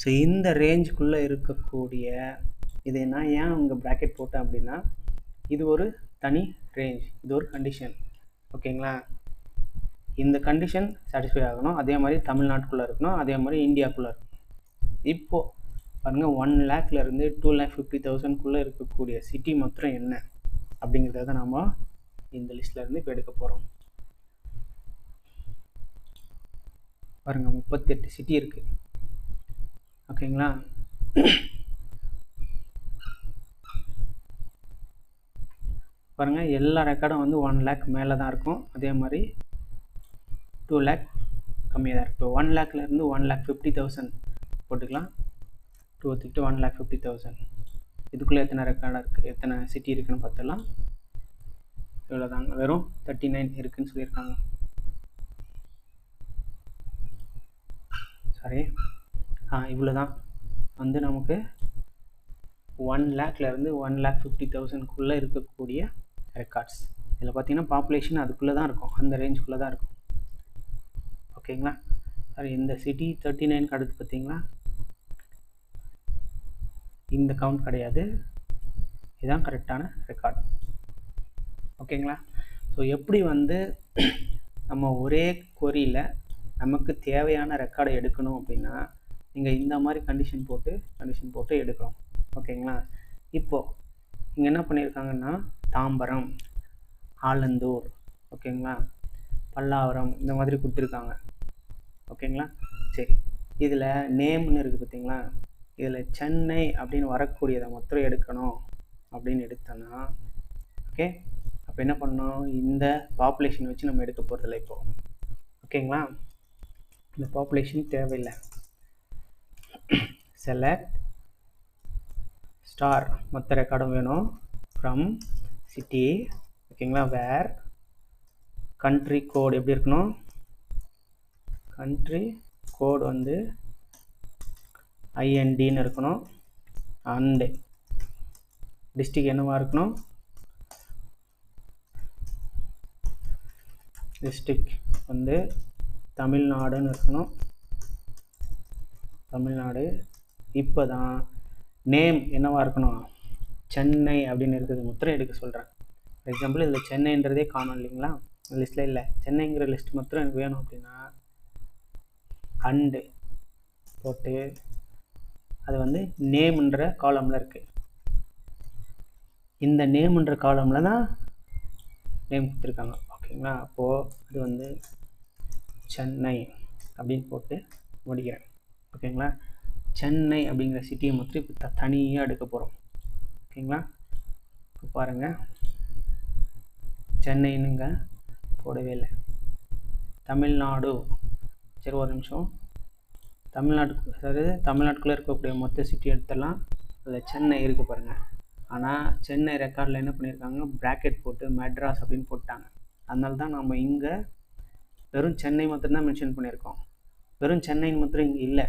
ஸோ இந்த ரேஞ்சுக்குள்ளே இருக்கக்கூடிய இதை நான் ஏன் உங்கள் ப்ராக்கெட் போட்டேன் அப்படின்னா, இது ஒரு தனி ரேஞ்ச், இது ஒரு கண்டிஷன். ஓகேங்களா? இந்த கண்டிஷன் சாட்டிஸ்ஃபை ஆகணும், அதே மாதிரி தமிழ்நாட்டுக்குள்ளே இருக்கணும், அதே மாதிரி இந்தியாவுக்குள்ளே இருக்கணும். இப்போது பாருங்கள், 1 lakhலேருந்து 2,50,000க்குள்ளே இருக்கக்கூடிய சிட்டி மாத்திரம் என்ன அப்படிங்கிறத தான் நம்ம இந்த லிஸ்ட்லேருந்து இப்போ எடுக்க போகிறோம். பாருங்கள், 38 சிட்டி இருக்குது. ஓகேங்களா? பாருங்கள், எல்லா ரெக்கார்டும் வந்து 1 lakh மேலே தான் இருக்கும், அதே மாதிரி 2 lakh கம்மியாக தான் இருக்குது. இப்போ 1 lakhலேருந்து 1,50,000 போட்டுக்கலாம். 2 எடுத்துக்கிட்டு 1,50,000 இதுக்குள்ளே எத்தனை ரெக்கார்டாக இருக்குது, எத்தனை சிட்டி இருக்குதுன்னு பார்த்துடலாம். இவ்வளோ தாங்க, வெறும் 39 இருக்குதுன்னு சொல்லியிருக்காங்க. சாரி, இவ்வளோ தான் வந்து நமக்கு 1 lakhலேருந்து 1,50,000க்குள்ளே இருக்கக்கூடிய ரெக்கார்ட்ஸ். இதில் பார்த்தீங்கன்னா பாப்புலேஷன் அதுக்குள்ளே தான் இருக்கும், அந்த ரேஞ்சுக்குள்ளே தான் இருக்கும். ஓகேங்களா? சாரி, இந்த சிட்டி 39க்கு அடுத்து பார்த்தீங்களா, இந்த கவுண்ட் கிடையாது, இதுதான் கரெக்டான ரெக்கார்ட். ஓகேங்களா? ஸோ எப்படி வந்து நம்ம ஒரே கொரியில் நமக்கு தேவையான ரெக்கார்டை எடுக்கணும் அப்படின்னா, நீங்கள் இந்த மாதிரி கண்டிஷன் போட்டு எடுக்கணும். ஓகேங்களா? இப்போது இங்கே என்ன பண்ணியிருக்காங்கன்னா, தாம்பரம், ஆலந்தூர், ஓகேங்களா, பல்லாவரம் இந்த மாதிரி கொடுத்துருக்காங்க. ஓகேங்களா? சரி, இதில் நேம்னு இருக்குது பார்த்தீங்களா, இதில் சென்னை அப்படின்னு வரக்கூடியதை மாத்திரம் எடுக்கணும் அப்படின்னு எடுத்தோன்னா, ஓகே, அப்போ என்ன பண்ணணும், இந்த பாப்புலேஷன் வச்சு நம்ம எடுக்க போகிறதில்ல இப்போது. ஓகேங்களா? இந்த பாப்புலேஷன் தேவையில்லை. செலக்ட் ஸ்டார் மொத்த ரெக்கார்டும் வேணும், ஃப்ரம் சிட்டி. ஓகேங்களா? வேர் கண்ட்ரி கோட் எப்படி இருக்கணும், கண்ட்ரி கோட் வந்து INDன்னு இருக்கணும். அண்டு டிஸ்ட்ரிக்ட் என்னவா இருக்கணும், டிஸ்ட்ரிக்ட் வந்து தமிழ்நாடுன்னு இருக்கணும். தமிழ்நாடு. இப்போ தான் நேம் என்னவாக இருக்கணும், சென்னை அப்படின்னு இருக்குது, முத்திரை எடுக்க சொல்கிறேன். ஃபார் எக்ஸாம்பிள் இதில் சென்னைன்றதே காணும் இல்லைங்களா, லிஸ்ட்டில் இல்லை. சென்னைங்கிற லிஸ்ட் மாத்திரம் எனக்கு வேணும் அப்படின்னா அண்டு போட்டு அது வந்து நேம்ன்ற காலமில் இருக்குது. இந்த நேம்ன்ற காலமில் தான் நேம் கொடுத்துருக்காங்க. ஓகேங்களா, அப்போது அது வந்து சென்னை அப்படின்னு போட்டு முடிக்கிறேன். ஓகேங்களா, சென்னை அப்படிங்கிற சிட்டியை மட்டும் இப்போ தனியாக எடுக்க போகிறோம். ஓகேங்களா, இப்போ பாருங்கள், சென்னைன்னுங்க போடவே இல்லை. தமிழ்நாடு. சரி ஒரு நிமிஷம், அதாவது தமிழ்நாட்டுக்குள்ளே இருக்கக்கூடிய மொத்த சிட்டி எடுத்துடலாம். அதில் சென்னை இருக்குது பாருங்கள். ஆனால் சென்னை ரெக்கார்டில் என்ன பண்ணியிருக்காங்க, ப்ராக்கெட் போட்டு மெட்ராஸ் அப்படின்னு போட்டாங்க. அதனால தான் நம்ம இங்கே வெறும் சென்னை மட்டும்தான் மென்ஷன் பண்ணியிருக்கோம். வெறும் சென்னைன்னு மாத்திரம் இங்கே இல்லை,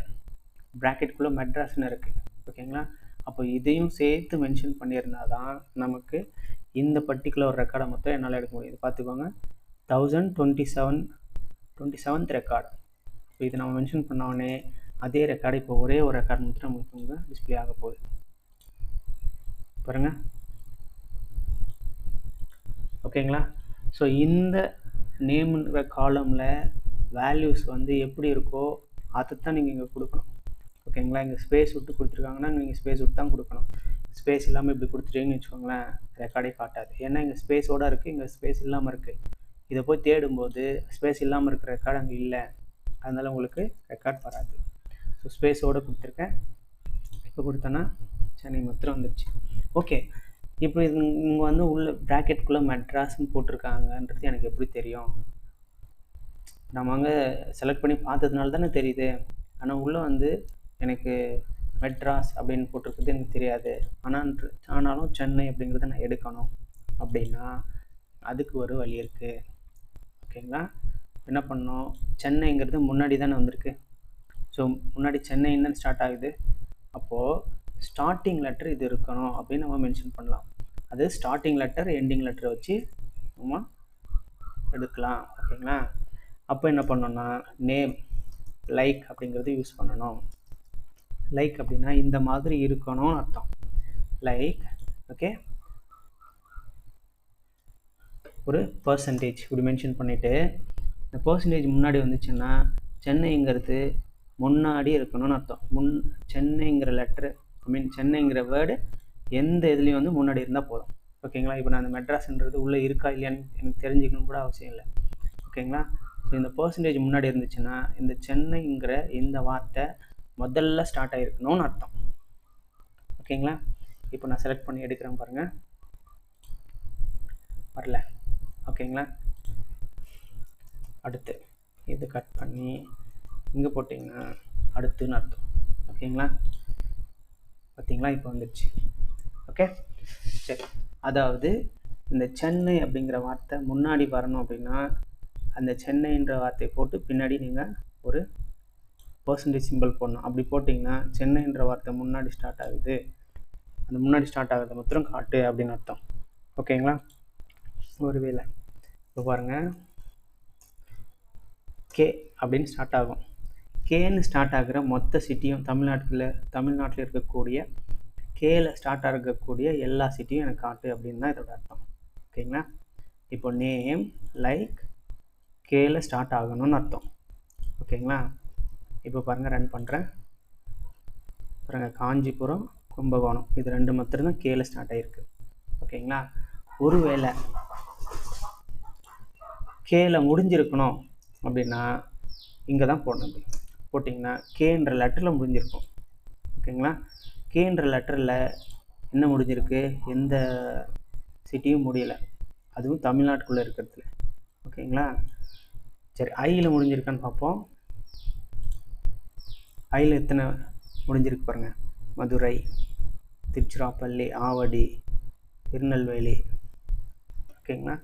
ப்ராக்கெட்டுக்குள்ளே மெட்ராஸ்னு இருக்குது. ஓகேங்களா, அப்போ இதையும் சேர்த்து மென்ஷன் பண்ணியிருந்தால் தான் நமக்கு இந்த பர்டிகுலர் ரெக்கார்டை மொத்தம் என்னால் எடுக்க முடியும். இது பார்த்துக்கோங்க, 1027th ரெக்கார்டு. இப்போ இதை நம்ம மென்ஷன் பண்ணோடனே அதே ரெக்கார்டு இப்போ ஒரே ஒரு ரெக்கார்டு மட்டும் நமக்கு வந்து டிஸ்பிளே ஆக போகுது. பாருங்கள். ஓகேங்களா, ஸோ இந்த நேம்ங்கிற காலமில் வேல்யூஸ் வந்து எப்படி இருக்கோ அதை தான் நீங்கள் இங்கே கொடுக்கணும். ஓகேங்களா, இங்கே ஸ்பேஸ் விட்டு கொடுத்துருக்காங்கன்னா நீங்கள் ஸ்பேஸ் விட்டு தான் கொடுக்கணும். ஸ்பேஸ் இல்லாமல் இப்படி கொடுத்துட்டீங்கன்னு வச்சுக்கோங்களேன், ரெக்கார்டே காட்டாது. ஏன்னா இங்கே ஸ்பேஸோடு இருக்குது, இங்கே ஸ்பேஸ் இல்லாமல் இருக்குது. இதை போய் தேடும்போது ஸ்பேஸ் இல்லாமல் இருக்கிற ரெக்கார்டு அங்கே இல்லை, அதனால் உங்களுக்கு ரெக்கார்ட் வராது. ஸோ ஸ்பேஸோடு கொடுத்துருக்கேன். இப்போ கொடுத்தோன்னா சென்னை மாத்திரம் வந்துடுச்சு. ஓகே, இப்போ இது இங்கே வந்து உள்ள ப்ராக்கெட்டுக்குள்ளே மெட்ராஸ்ன்னு போட்டிருக்காங்கன்றது எனக்கு எப்படி தெரியும்? நம்ம அங்கே செலக்ட் பண்ணி பார்த்ததுனால தானே தெரியுது. ஆனால் உள்ளே வந்து எனக்கு மெட்ராஸ் அப்படின்னு போட்டிருக்கிறது எனக்கு தெரியாது. ஆனாலும் சென்னை அப்படிங்கிறத நான் எடுக்கணும் அப்படின்னா அதுக்கு ஒரு வழி இருக்குது. ஓகேங்களா, என்ன பண்ணோம், சென்னைங்கிறது முன்னாடி தானே வந்திருக்கு. ஸோ முன்னாடி சென்னைன்னு ஸ்டார்ட் ஆகுது. அப்போது ஸ்டார்டிங் லெட்டர் இது இருக்கணும் அப்படின்னு நம்ம மென்ஷன் பண்ணலாம். அது ஸ்டார்டிங் லெட்டர் எண்டிங் லெட்டரை வச்சு நம்ம எடுக்கலாம். ஓகேங்களா, அப்போ என்ன பண்ணோன்னா நேம் லைக் அப்படிங்கிறது யூஸ் பண்ணணும். லைக் அப்படின்னா இந்த மாதிரி இருக்கணும்னு அர்த்தம். லைக் ஓகே, ஒரு பர்சன்டேஜ் இப்படி மென்ஷன் பண்ணிவிட்டு இந்த பர்சன்டேஜ் முன்னாடி வந்துச்சுன்னா சென்னைங்கிறது முன்னாடி இருக்கணும்னு அர்த்தம். சென்னைங்கிற லெட்ரு சென்னைங்கிற வேர்டு எந்த இதுலேயும் வந்து முன்னாடி இருந்தால் போதும். ஓகேங்களா, இப்போ நான் அந்த மெட்ராஸ்ன்றது உள்ளே இருக்கா இல்லையான்னு எனக்கு தெரிஞ்சுக்கணும் கூட அவசியம் இல்லை. ஓகேங்களா, ஸோ இந்த பர்சன்டேஜ் முன்னாடி இருந்துச்சுன்னா இந்த சென்னைங்கிற இந்த வார்த்தை முதல்ல ஸ்டார்ட் ஆகிருக்கணும்னு அர்த்தம். ஓகேங்களா, இப்போ நான் செலக்ட் பண்ணி எடுக்கிறேன் பாருங்கள், வரல. ஓகேங்களா, அடுத்து இது கட் பண்ணி இங்கே போட்டிங்கன்னா அடுத்துன்னு அர்த்தம். ஓகேங்களா, பார்த்தீங்களா, இப்போ வந்துடுச்சு. ஓகே, சரி. அதாவது இந்த சென்னை அப்படிங்கிற வார்த்தை முன்னாடி வரணும் அப்படின்னா அந்த சென்னைன்ற வார்த்தையை போட்டு பின்னாடி நீங்கள் ஒரு பர்சன்டேஜ் சிம்பிள் போடணும். அப்படி போட்டிங்கன்னா சென்னைன்ற வார்த்தை முன்னாடி ஸ்டார்ட் ஆகுது, அந்த முன்னாடி ஸ்டார்ட் ஆகுது மாத்திரம் காட்டு அப்படின்னு அர்த்தம். ஓகேங்களா, ஒருவேளை இப்போ பாருங்கள், கே அப்படின்னு ஸ்டார்ட் ஆகும். கேன்னு ஸ்டார்ட் ஆகிற மொத்த சிட்டியும் தமிழ்நாட்டில் இருக்கக்கூடிய கேல ஸ்டார்ட் ஆகக்கூடிய எல்லா சிட்டியும் எனக்கு காட்டு அப்படின்னு தான் இதோட அர்த்தம். ஓகேங்களா, இப்போ நேம் லைக் கேல ஸ்டார்ட் ஆகணும்னு அர்த்தம். ஓகேங்களா, இப்போ பாருங்கள், ரன் பண்ணுறேன் பாருங்கள், காஞ்சிபுரம் கும்பகோணம் இது ரெண்டு மாத்திரம் தான் கேல ஸ்டார்ட் ஆகிருக்கு. ஓகேங்களா, ஒருவேளை கேல முடிஞ்சிருக்கணும் அப்படின்னா இங்கே தான் போடணும். போட்டிங்கன்னா கேன்ற லெட்டரில் முடிஞ்சிருக்கும். ஓகேங்களா, கேன்ற லெட்டரில் என்ன முடிஞ்சிருக்கு, எந்த சிட்டியும் முடியலை, அதுவும் தமிழ்நாட்டுக்குள்ளே இருக்கிறதுல. ஓகேங்களா, சரி, ஐயில் முடிஞ்சிருக்கான்னு பார்ப்போம். ஐயில் எத்தனை முடிஞ்சிருக்கு பாருங்கள், மதுரை, திருச்சிராப்பள்ளி, ஆவடி, திருநெல்வேலி, ஓகேங்களா,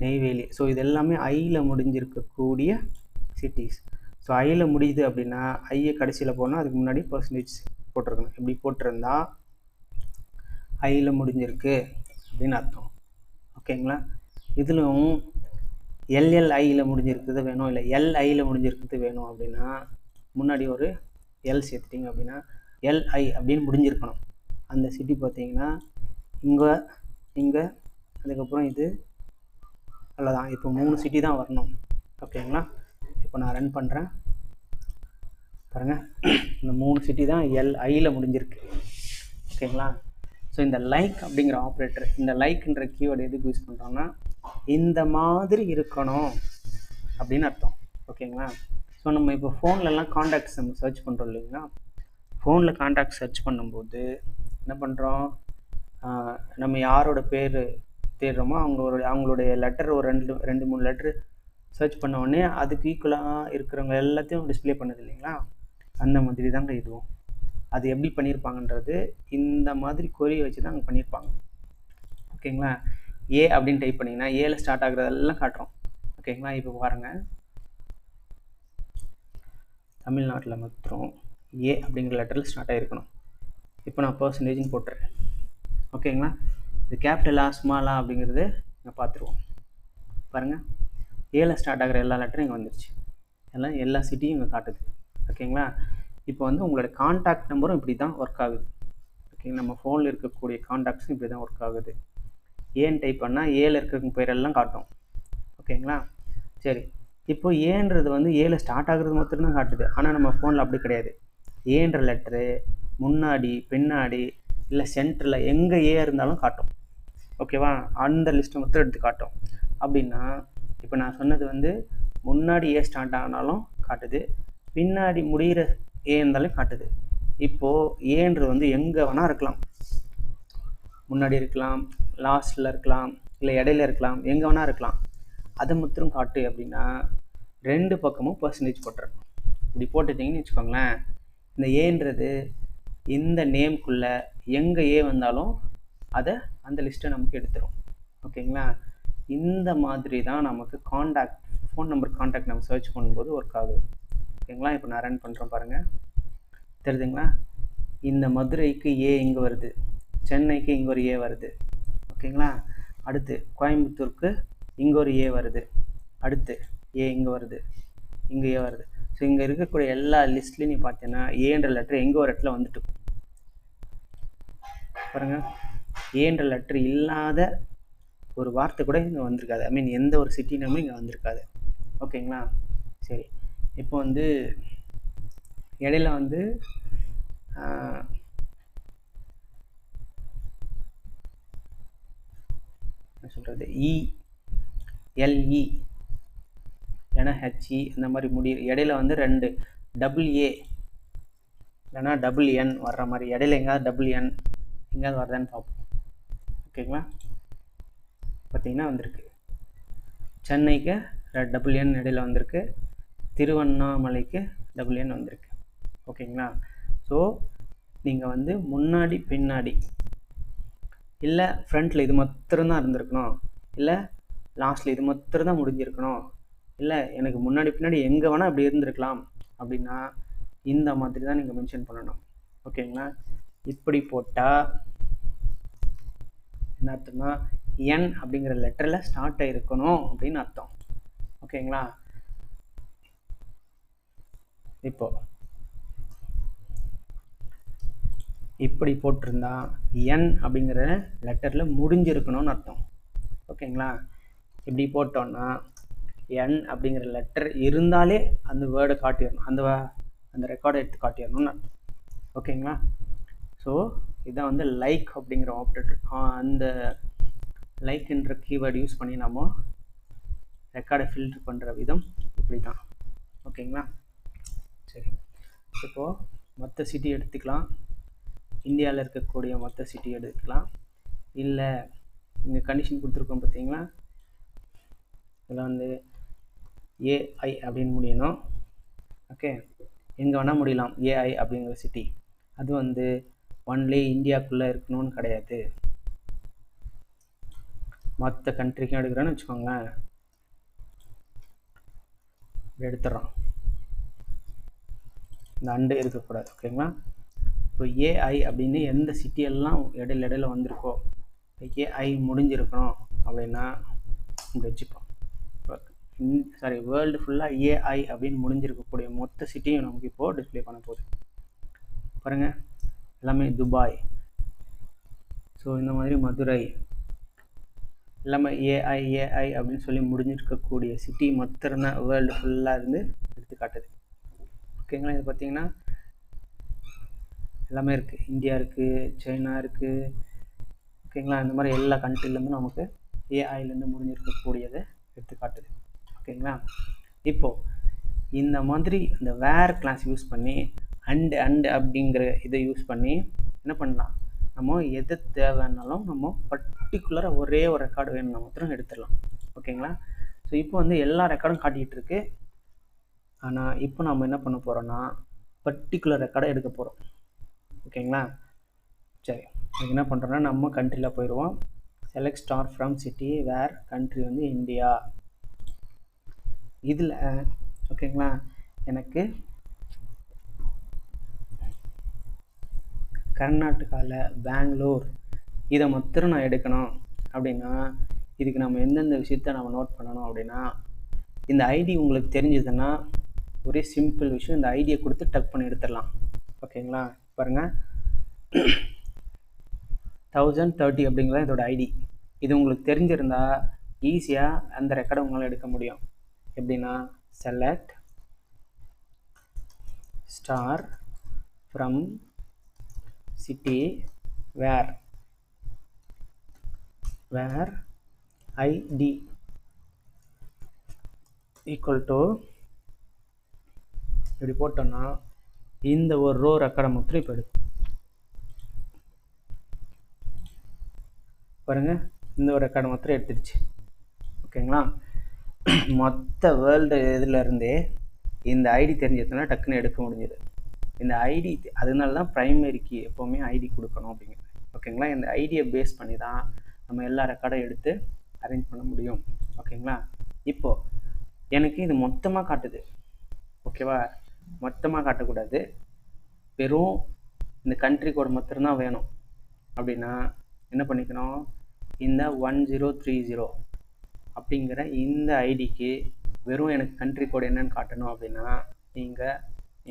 நெய்வேலி. ஸோ இது எல்லாமே ஐயில் முடிஞ்சிருக்கக்கூடிய சிட்டிஸ். ஸோ ஐயில் முடியுது அப்படின்னா ஐயை கடைசியில் போனால் அதுக்கு முன்னாடி பர்சன்டேஜ் போட்டிருக்கணும். இப்படி போட்டிருந்தா ஐயில் முடிஞ்சிருக்கு அப்படின்னு அர்த்தம். ஓகேங்களா, இதிலும் எல்எல் ஐயில் முடிஞ்சிருக்கிறது வேணும், இல்லை எல்ஐயில் முடிஞ்சிருக்கிறது வேணும் அப்படின்னா முன்னாடி ஒரு எல் சேர்த்துட்டிங்க அப்படின்னா எல்ஐ அப்படின்னு முடிஞ்சிருக்கணும். அந்த சிட்டி பார்த்தீங்கன்னா இங்கே இங்கே அதுக்கப்புறம் இது அவ்வளோதான். இப்போ 3 சிட்டி தான் வரணும். ஓகேங்களா? இப்போ நான் ரன் பண்ணுறேன் பாருங்கள். இந்த 3 சிட்டி தான் எல்ஐயில் முடிஞ்சிருக்கு. ஓகேங்களா? ஸோ இந்த லைக் அப்படிங்கிற ஆப்ரேட்டர், இந்த லைக்ன்ற கீவேர்டு எதுக்கு யூஸ் பண்ணுறோன்னா இந்த மாதிரி இருக்கணும் அப்படின்னு அர்த்தம். ஓகேங்களா? ஸோ நம்ம இப்போ ஃபோன்லலாம் காண்டாக்ட்ஸ் நம்ம சர்ச் பண்ணுறோம் இல்லைங்களா? ஃபோனில் காண்டாக்ட் சர்ச் பண்ணும்போது என்ன பண்ணுறோம், நம்ம யாரோட பேர் தேடுறோமோ அவங்களுடைய லெட்டர் ஒரு 2-3 லெட்ரு சர்ச் பண்ண உடனே அதுக்கு ஈக்குவலாக இருக்கிறவங்க எல்லாத்தையும் டிஸ்பிளே பண்ணுது இல்லைங்களா? அந்த மாதிரி தாங்க இதுவும். அது எப்படி பண்ணியிருப்பாங்கன்றது இந்த மாதிரி கொரியை வச்சு தான் அங்கே பண்ணியிருப்பாங்க. ஓகேங்களா? ஏ அப்படின்னு டைப் பண்ணிங்கன்னா ஏல ஸ்டார்ட் ஆகுறதெல்லாம் காட்டுறோம். ஓகேங்களா? இப்போ பாருங்கள், தமிழ்நாட்டில் மாத்திரம் ஏ அப்படிங்கிற லெட்டரில் ஸ்டார்ட் ஆகிருக்கணும். இப்போ நான் பர்சன்டேஜ்னு போட்டுறேன். ஓகேங்களா? இது கேபிட்டலா ஸ்மாலா அப்படிங்கிறது நான் பார்த்துருவோம். பாருங்கள், ஏல ஸ்டார்ட் ஆகிற எல்லா லெட்டரும் இங்கே வந்துருச்சு. எல்லா சிட்டியும் இங்கே காட்டுது. ஓகேங்களா? இப்போ வந்து உங்களோட காண்டாக்ட் நம்பரும் இப்படி தான் ஒர்க் ஆகுது. ஓகே, நம்ம ஃபோனில் இருக்கக்கூடிய காண்டாக்ட்ஸும் இப்படி தான் ஒர்க் ஆகுது. ஏன்னு டைப் பண்ணால் ஏல இருக்கிற பேரெல்லாம் காட்டும். ஓகேங்களா? சரி, இப்போ ஏன்றது வந்து ஏல ஸ்டார்ட் ஆகுறது மட்டும்தான் காட்டுது. ஆனால் நம்ம ஃபோனில் அப்படி கிடையாது. ஏன்ற லெட்டரு முன்னாடி பின்னாடி இல்லை சென்டரில் எங்கே ஏ இருந்தாலும் காட்டும். ஓகேவா? அந்த லிஸ்ட்டை மட்டும் எடுத்து காட்டும். அப்படின்னா இப்போ நான் சொன்னது வந்து முன்னாடி ஏ ஸ்டார்ட் ஆனாலும் காட்டுது, பின்னாடி முடிகிற ஏ இருந்தாலும் காட்டுது. இப்போது ஏன்றது வந்து எங்கே வேணால் இருக்கலாம். முன்னாடி இருக்கலாம், லாஸ்ட்டில் இருக்கலாம், இல்லை இடையில இருக்கலாம், எங்கே வேணால் இருக்கலாம். அதை மட்டும் காட்டு அப்படின்னா 2 பக்கமும் பர்சன்டேஜ் போட்டுறேன். இப்படி போட்டுட்டிங்கன்னு வச்சுக்கோங்களேன், இந்த ஏன்றது இந்த நேம்குள்ளே எங்கே ஏ வந்தாலும் அதை அந்த லிஸ்ட்டை நமக்கு எடுத்துரும். ஓகேங்களா? இந்த மாதிரி தான் நமக்கு காண்டாக்ட், ஃபோன் நம்பர் காண்டாக்ட் நம்ம சர்ச் பண்ணும்போது ஒர்க் ஆகுது. ஓகேங்களா? இப்போ நான் ரன் பண்ணுறேன் பாருங்கள், தெரியுதுங்களா? இந்த மதுரைக்கு ஏ இங்கே வருது, சென்னைக்கு இங்கே ஒரு ஏ வருது. ஓகேங்களா? அடுத்து கோயம்புத்தூருக்கு இங்கே ஒரு ஏ வருது, அடுத்து ஏ இங்கே வருது, இங்கே ஏ வருது. ஸோ இங்கே இருக்கக்கூடிய எல்லா லிஸ்ட்லேயும் நீ பார்த்தீங்கன்னா ஏன்ற லெட்டர் எங்கே ஒரு இடத்துல வந்துட்டு பாருங்கள். ஏன்ற லெட்டர் இல்லாத ஒரு வார்த்தை கூட இங்கே வந்திருக்காது. ஐ மீன் எந்த ஒரு சிட்டி நேமும் இங்கே வந்திருக்காது. ஓகேங்களா? சரி, இப்போ வந்து இடையில வந்து என்ன சொல்கிறது, இஎல்இ இல்லைன்னா ஹெச்இ இந்த மாதிரி முடியும். இடையில வந்து 2 டபுள் ஏ இல்லைன்னா டபுள் என் வர்ற மாதிரி இடையில எங்கேயாவது டபுள் என் எங்கேயாவது வருதான்னு பார்ப்போம். ஓகேங்களா? பார்த்தீங்கன்னா வந்திருக்கு. சென்னைக்கு டபுள் என் இடையில வந்திருக்கு, திருவண்ணாமலைக்கு டபுள் என் வந்திருக்கு. ஓகேங்களா? ஸோ நீங்கள் வந்து முன்னாடி பின்னாடி இல்லை ஃப்ரண்ட்டில் இது மாத்திரம்தான் இருந்திருக்கணும், இல்லை லாஸ்ட்டில் இது மாத்திரம்தான் முடிஞ்சிருக்கணும், இல்லை எனக்கு முன்னாடி பின்னாடி எங்கே வேணால் இப்படி இருந்திருக்கலாம் அப்படின்னா இந்த மாதிரி தான் நீங்கள் மென்ஷன் பண்ணணும். ஓகேங்களா? இப்படி போட்டால் என்ன அர்த்தம்னா என் அப்படிங்கிற லெட்டரில் ஸ்டார்ட் ஆகிருக்கணும் அப்படின்னு அர்த்தம். ஓகேங்களா? இப்போ இப்படி போட்டிருந்தா என் அப்படிங்கிற லெட்டரில் முடிஞ்சிருக்கணும்னு அர்த்தம். ஓகேங்களா? இப்படி போட்டோன்னா என் அப்படிங்கிற லெட்டர் இருந்தாலே அந்த வேர்டை காட்டிடணும், அந்த ரெக்கார்டை எடுத்து காட்டிடணும்னு அர்த்தம். ஓகேங்களா? ஸோ இதான் வந்து லைக் அப்படிங்கிற ஆப்ரேட்டர். அந்த லைக்ன்ற கீவேர்டு யூஸ் பண்ணி நம்ம ரெக்கார்டை ஃபில்டர் பண்ணுற விதம் இப்படி தான். ஓகேங்களா? சரி, இப்போது மற்ற சிட்டி எடுத்துக்கலாம், இந்தியாவில் இருக்கக்கூடிய மற்ற சிட்டி எடுத்துக்கலாம். இல்லை இங்கே கண்டிஷன் கொடுத்துருக்கோம் பார்த்தீங்களா, இதில் வந்து ஏஐ அப்படின்னு முடியணும். ஓகே, எங்கே வேணால் முடியலாம் ஏஐ அப்படிங்கிற சிட்டி. அது வந்து ஒன்லி இந்தியாவுக்குள்ளே இருக்கணும்னு கிடையாது, மற்ற கண்ட்ரிக்கும் எடுக்கிறோன்னு வச்சுக்கோங்களேன். எடுத்துடுறோம், இந்த அண்டு இருக்கக்கூடாது. ஓகேங்களா? இப்போ ஏஐ அப்படின்னு எந்த சிட்டியெல்லாம் இடையில வந்திருக்கோ ஏஐ முடிஞ்சிருக்கணும் அப்படின்னா இப்படி வச்சுப்போம். சாரி, வேர்ல்டு ஃபுல்லாக ஏஐ அப்படின்னு முடிஞ்சிருக்கக்கூடிய மொத்த சிட்டியும் நமக்கு இப்போது டிஸ்பிளே பண்ண போகுது. பாருங்கள், எல்லாமே துபாய். ஸோ இந்த மாதிரி மதுரை எல்லாமே ஏஐ அப்படின்னு சொல்லி முடிஞ்சிருக்கக்கூடிய சிட்டி மொத்தம்தான் வேர்ல்டு ஃபுல்லாக இருந்து எடுத்து காட்டுது. ஓகேங்களா, இது பார்த்தீங்கன்னா எல்லாமே இருக்குது. இந்தியா இருக்குது, சைனா இருக்குது. ஓகேங்களா, இந்த மாதிரி எல்லா கண்ட்ரிலேருந்து நமக்கு ஏஐலேருந்து முடிஞ்சிருக்கக்கூடியதை எடுத்து காட்டுது. ஓகேங்களா, இப்போது இந்த மாதிரி இந்த வேர் கிளாஸ் யூஸ் பண்ணி அண்ட் அப்படிங்கிற இதை யூஸ் பண்ணி என்ன பண்ணலாம், நம்ம எது தேவைன்னாலும் நம்ம பர்டிகுலராக ஒரே ஒரு ரெக்கார்டு வேணும்னா மாத்திரம் எடுத்துடலாம். ஓகேங்களா, ஸோ இப்போ வந்து எல்லா ரெக்கார்டும் காட்டிகிட்டு இருக்கு. ஆனால் இப்போ நம்ம என்ன பண்ண போகிறோன்னா பர்டிகுலர் ரெக்கார்டை எடுக்க போகிறோம். ஓகேங்களா, சரி, அதுக்கு என்ன பண்ணுறோன்னா நம்ம கண்ட்ரியில் போயிடுவோம். Select star from city where country வந்து இந்தியா. இதில் ஓகேங்களா, எனக்கு கர்நாடகாவில் பெங்களூர் இதை மாத்திரம் நான் எடுக்கணும் அப்படின்னா இதுக்கு நம்ம எந்தெந்த விஷயத்த நம்ம நோட் பண்ணணும் அப்படின்னா, இந்த ஐடி உங்களுக்கு தெரிஞ்சதுன்னா ஒரே சிம்பிள் விஷயம், இந்த ஐடியை கொடுத்து டக் பண்ணி எடுத்துடலாம். ஓகேங்களா, பாருங்கள் 1030 அப்படிங்கிறத இதோட ஐடி. இது உங்களுக்கு தெரிஞ்சிருந்தா ஈஸியாக அந்த ரெக்கார்டை உங்களால் எடுக்க முடியும். எப்படின்னா select star from city where ID equal to இப்படி போட்டோம்னா இந்த ஒரு ரோ ரெக்கார்டை மாத்திரம் இப்போ எடுக்கும். பாருங்கள், இந்த ஒரு ரெக்கார்டு மாத்திரம் எடுத்துருச்சு. ஓகேங்களா, மொத்த வேர்ல்டு இதிலருந்தே இந்த ஐடி தெரிஞ்சதுன்னா டக்குன்னு எடுக்க முடிஞ்சது. இந்த ஐடி அதனால தான் ப்ரைமரிக்கு எப்போவுமே ஐடி கொடுக்கணும் அப்படிங்கிறது. ஓகேங்களா, இந்த ஐடியை பேஸ் பண்ணி தான் நம்ம எல்லா ரெக்கார்டும் எடுத்து அரேஞ்ச் பண்ண முடியும். ஓகேங்களா, இப்போது எனக்கு இது மொத்தமாக காட்டுது. ஓகேவா, மொத்தமாக காட்டக்கூடாது, வெறும் இந்த கண்ட்ரி கோட் மாத்திரம்தான் வேணும் அப்படின்னா என்ன பண்ணிக்கணும், இந்த 1030 அப்படிங்கிற இந்த ஐடிக்கு வெறும் எனக்கு கண்ட்ரி கோட் என்னன்னு காட்டணும் அப்படின்னா நீங்கள்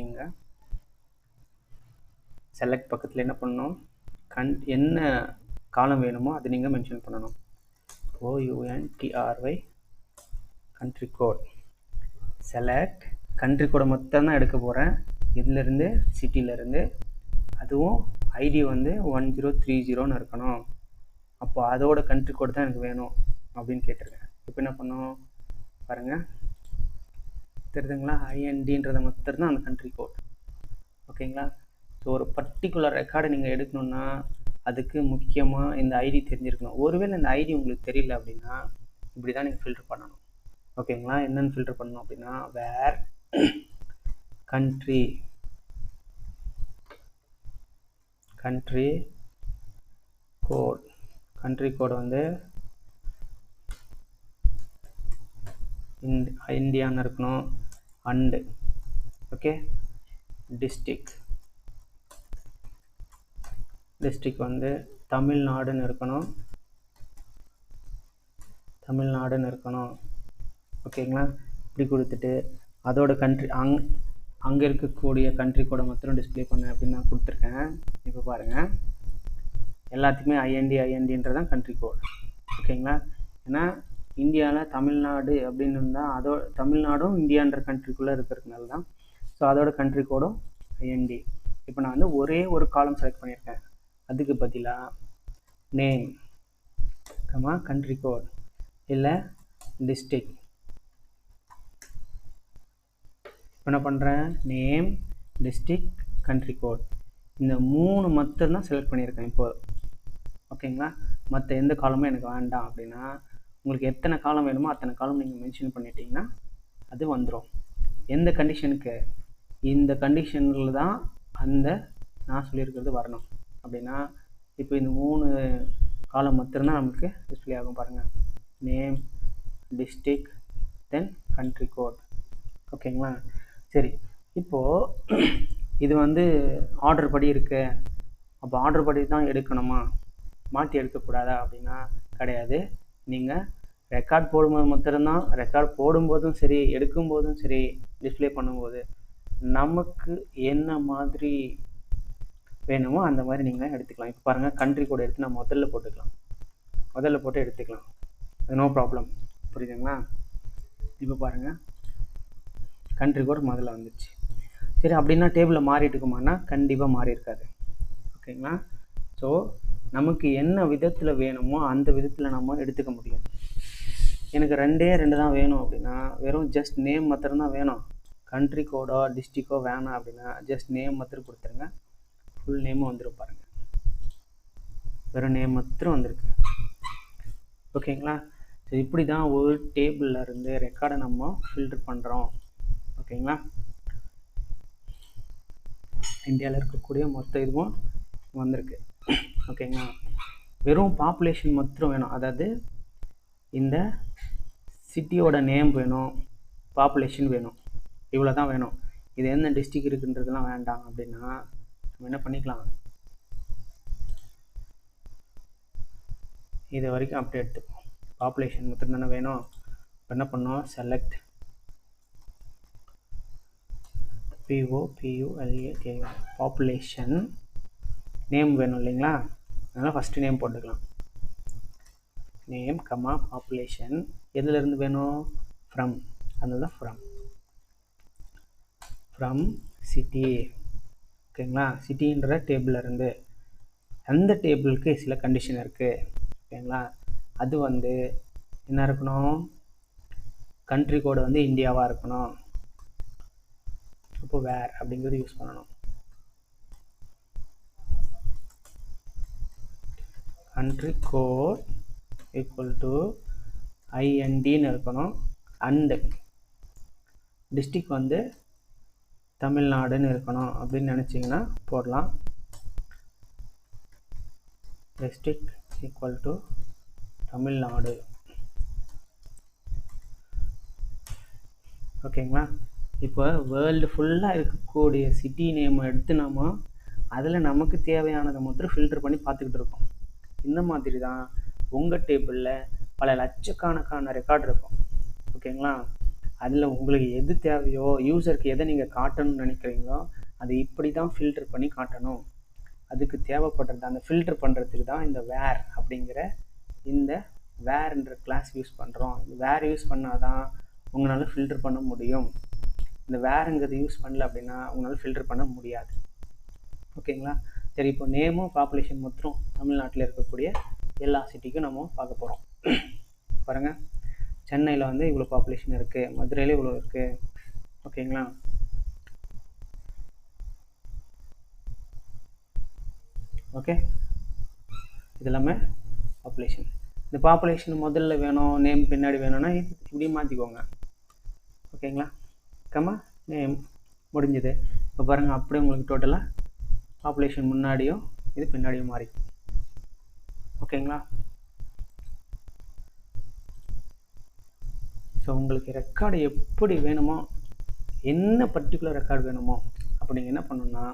இங்கே செலக்ட் பக்கத்தில் என்ன பண்ணணும், என்ன காலம் வேணுமோ அதை நீங்கள் மென்ஷன் பண்ணணும். OUNTRY country code select country கோடை மொத்தம் தான் எடுக்க போகிறேன். இதிலேருந்து சிட்டியிலேருந்து, அதுவும் ஐடி வந்து 1030 இருக்கணும். அப்போ அதோட கண்ட்ரி கோட் தான் எனக்கு வேணும் அப்படின்னு கேட்டிருக்கேன். இப்போ என்ன பண்ணோம் பாருங்கள், தெரியுதுங்களா, INDன்றதை மொத்தம் தான் அந்த கண்ட்ரி கோட். ஓகேங்களா, ஸோ ஒரு பர்டிகுலர் ரெக்கார்டை நீங்கள் எடுக்கணுன்னா அதுக்கு முக்கியமாக இந்த ஐடி தெரிஞ்சிருக்கணும். ஒருவேளை இந்த ஐடி உங்களுக்கு தெரியல அப்படின்னா இப்படி தான் நீங்கள் ஃபில்டர் பண்ணணும். ஓகேங்களா, என்னென்னு ஃபில்டர் பண்ணணும் அப்படின்னா வேர் கண்ட்ரி கோட், கண்ட்ரி கோட் வந்து இந்தியான்னு இருக்கணும். அண்டு ஓகே, டிஸ்ட்ரிக்ட் வந்து தமிழ்நாடுன்னு இருக்கணும். ஓகேங்களா, இப்படி கொடுத்துட்டு அதோட கண்ட்ரி அங்கே இருக்கக்கூடிய கண்ட்ரி கோடை மாத்திரம் டிஸ்பிளே பண்ண அப்படின்னு நான் கொடுத்துருக்கேன். இப்போ பாருங்கள், எல்லாத்துக்குமே ஐஎன்டின்றதான் கண்ட்ரி கோட். ஓகேங்களா, ஏன்னா இந்தியாவில் தமிழ்நாடு அப்படின்னு இருந்தால் தமிழ்நாடும் இந்தியான்ற கண்ட்ரிக்குள்ளே இருக்கிறதுனால தான். ஸோ அதோட கண்ட்ரி கோடும் ஐஎன்டி. இப்போ நான் வந்து ஒரே ஒரு காலம் செலக்ட் பண்ணியிருக்கேன். அதுக்கு பதிலாக நேம் கண்ட்ரி கோட் இல்லை டிஸ்ட்ரிக்ட். இப்போ என்ன பண்ணுறேன், நேம் டிஸ்ட்ரிக்ட் கண்ட்ரி கோட் இந்த 3 மட்டும்தான் செலக்ட் பண்ணியிருக்கேன் இப்போ. ஓகேங்களா, மற்ற எந்த காலமும் எனக்கு வேண்டாம் அப்படின்னா உங்களுக்கு எத்தனை காலம் வேணுமோ அத்தனை காலம் நீங்கள் மென்ஷன் பண்ணிட்டீங்கன்னா அது வந்துடும். எந்த கண்டிஷனுக்கு, இந்த கண்டிஷனில் தான் அந்த நான் சொல்லியிருக்கிறது வரணும் அப்படின்னா இப்போ இந்த 3 காலம் மட்டும்தான் நமக்கு டிஸ்பிளே ஆகும். பாருங்கள், நேம் டிஸ்ட்ரிக்ட் தென் கண்ட்ரி கோட். ஓகேங்களா, சரி, இப்போது இது வந்து ஆர்டர் படி இருக்கு. அப்போ ஆர்டர் படி தான் எடுக்கணுமா, மாற்றி எடுக்கக்கூடாதா அப்படின்னா கிடையாது. நீங்கள் ரெக்கார்ட் போடும்போது மாத்திரம்தான், ரெக்கார்ட் போடும்போதும் சரி எடுக்கும்போதும் சரி டிஸ்பிளே பண்ணும்போது நமக்கு என்ன மாதிரி வேணுமோ அந்த மாதிரி நீங்கள் எடுத்துக்கலாம். இப்போ பாருங்கள், கண்ட்ரி கோட் எடுத்து நான் முதல்ல போட்டுக்கலாம், முதல்ல போட்டு எடுத்துக்கலாம், நோ ப்ராப்ளம். புரியுதுங்களா? இப்போ பாருங்கள், கண்ட்ரி கோட் முதல்ல வந்துடுச்சு. சரி, அப்படின்னா டேபிளில் மாறிட்டு இருக்குமானா கண்டிப்பாக மாறி இருக்காது. ஓகேங்களா? ஸோ நமக்கு என்ன விதத்தில் வேணுமோ அந்த விதத்தில் நம்ம எடுத்துக்க முடியும். எனக்கு 2 தான் வேணும் அப்படின்னா வெறும் ஜஸ்ட் நேம் மாத்திரம் தான் வேணும், கண்ட்ரி கோடோ டிஸ்ட்ரிக்கோ வேணாம் அப்படின்னா ஜஸ்ட் நேம் மாத்திரம் கொடுத்துருங்க, ஃபுல் நேமும் வந்துடும். பாருங்கள், வெறும் நேம் மாத்திரம் வந்திருக்கு. ஓகேங்களா? ஸோ இப்படி தான் ஒரு டேபிளில் இருந்து ரெக்கார்டை நம்ம ஃபில்டர் பண்ணுறோம். ஓகேங்களா? இந்தியாவில் இருக்கக்கூடிய மொத்த இதுவும் வந்திருக்கு. ஓகேங்களா? வெறும் பாப்புலேஷன் மாத்திரம் வேணும், அதாவது இந்த சிட்டியோட நேம் வேணும், பாப்புலேஷன் வேணும், இவ்வளோ தான் வேணும். இது என்ன டிஸ்ட்ரிக்ட் இருக்குன்றதுலாம் வேண்டாம் அப்படின்னா நம்ம என்ன பண்ணிக்கலாம், இது வரைக்கும் அப்படியே எடுத்துப்போம். பாப்புலேஷன் மட்டும் தானே வேணும். இப்போ என்ன பண்ணோம், செலக்ட் POPULATI பாப்புலேஷன், நேம் வேணும் இல்லைங்களா, அதனால் ஃபஸ்ட்டு நேம் போட்டுக்கலாம், நேம் கமா பாப்புலேஷன். எதுலேருந்து வேணும், ஃப்ரம், அதனால தான் ஃப்ரம் சிட்டி. ஓகேங்களா? சிட்டின்ற டேபிளில் இருந்து, அந்த டேபிளுக்கு சில கண்டிஷன் இருக்குது. ஓகேங்களா? அது வந்து என்ன இருக்கணும், கண்ட்ரி கோடு வந்து இந்தியாவாக இருக்கணும். அப்போ வேர் அப்படிங்கிறது யூஸ் பண்ணணும். கண்ட்ரி கோட் ஈக்குவல் டு INDன்னு இருக்கணும். அண்டு டிஸ்ட்ரிக் வந்து தமிழ்நாடுன்னு இருக்கணும் அப்படின்னு நினச்சிங்கன்னா போடலாம். District equal to Tamil Nadu. ஓகேங்களா? இப்போ வேர்ல்டு ஃபுல்லாக இருக்கக்கூடிய சிட்டி நேம் எடுத்து நம்ம அதில் நமக்கு தேவையானதை மட்டும் ஃபில்டர் பண்ணி பார்த்துக்கிட்டு இருக்கோம். இந்த மாதிரி தான் உங்கள் டேபிளில் பல லட்சக்கணக்கான ரெக்கார்டு இருக்கும். ஓகேங்களா? அதில் உங்களுக்கு எது தேவையோ, யூசருக்கு எதை நீங்கள் காட்டணும்னு நினைக்கிறீங்களோ அது இப்படி தான் ஃபில்டர் பண்ணி காட்டணும். அதுக்கு தேவைப்படுறது, அந்த ஃபில்டர் பண்ணுறதுக்கு தான் இந்த வேர் அப்படிங்கிற இந்த வேர்ன்ற கிளாஸ் யூஸ் பண்ணுறோம். இந்த வேர் யூஸ் பண்ணால் தான் உங்களால் ஃபில்டர் பண்ண முடியும். இந்த வேருங்கிறது யூஸ் பண்ணல அப்படின்னா உங்களால் ஃபில்டர் பண்ண முடியாது. ஓகேங்களா? சரி, இப்போ நேமும் பாப்புலேஷன் மொத்தம் தமிழ்நாட்டில் இருக்கக்கூடிய எல்லா சிட்டிக்கும் நம்ம பார்க்க போகிறோம். பாருங்கள், சென்னையில் வந்து இவ்வளோ பாப்புலேஷன் இருக்குது, மதுரையில் இவ்வளோ இருக்குது. ஓகேங்களா? ஓகே, இது எல்லாமே பாப்புலேஷன். இந்த பாப்புலேஷன் முதல்ல வேணும், நேம் பின்னாடி வேணும்னா இப்படி மாற்றிக்கோங்க. ஓகேங்களா? கமா நேம் முடிஞ்சது. இப்போ பாருங்கள், அப்படியே உங்களுக்கு டோட்டலாக பாப்புலேஷன் முன்னாடியும் இது பின்னாடியும் மாறி. ஓகேங்களா? ஸோ உங்களுக்கு ரெக்கார்டு எப்படி வேணுமோ, என்ன பர்டிகுலர் ரெக்கார்டு வேணுமோ அப்படிங்க என்ன பண்ணணும்னா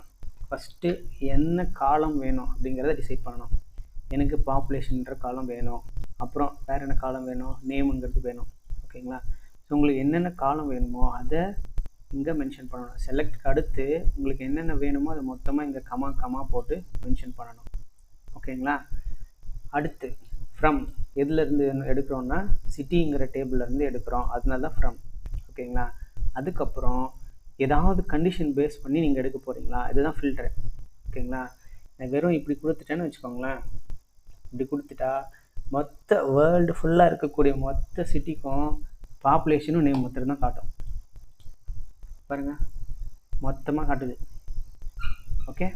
ஃபஸ்ட்டு என்ன காலம் வேணும் அப்படிங்கிறத டிசைட் பண்ணணும். எனக்கு பாப்புலேஷன்ற காலம் வேணும், அப்புறம் வேறு என்ன காலம் வேணும், நேமுங்கிறது வேணும். ஓகேங்களா? ஸோ உங்களுக்கு என்னென்ன காலம் வேணுமோ அதை இங்கே மென்ஷன் பண்ணணும். செலக்ட்க்கு அடுத்து உங்களுக்கு என்னென்ன வேணுமோ அதை மொத்தமாக இங்கே கமா போட்டு மென்ஷன் பண்ணணும். ஓகேங்களா? அடுத்து ஃப்ரம் எதுலேருந்து எடுக்கிறோன்னா சிட்டிங்கிற டேபிள்லேருந்து எடுக்கிறோம், அதனால தான் ஃப்ரம். ஓகேங்களா? அதுக்கப்புறம் ஏதாவது கண்டிஷன் பேஸ் பண்ணி நீங்கள் எடுக்க போகிறீங்களா, இதுதான் ஃபில்டரு. ஓகேங்களா? நான் வெறும் இப்படி கொடுத்துட்டேன்னு வச்சுக்கோங்களேன், இப்படி கொடுத்துட்டா மொத்த வேர்ல்டு ஃபுல்லாக இருக்கக்கூடிய மொத்த சிட்டிக்கும் பாப்புலேஷனும் நேம் மொத்தம் தான் காட்டும். பாருங்கள், மொத்தமாக காட்டுது. ஓகே,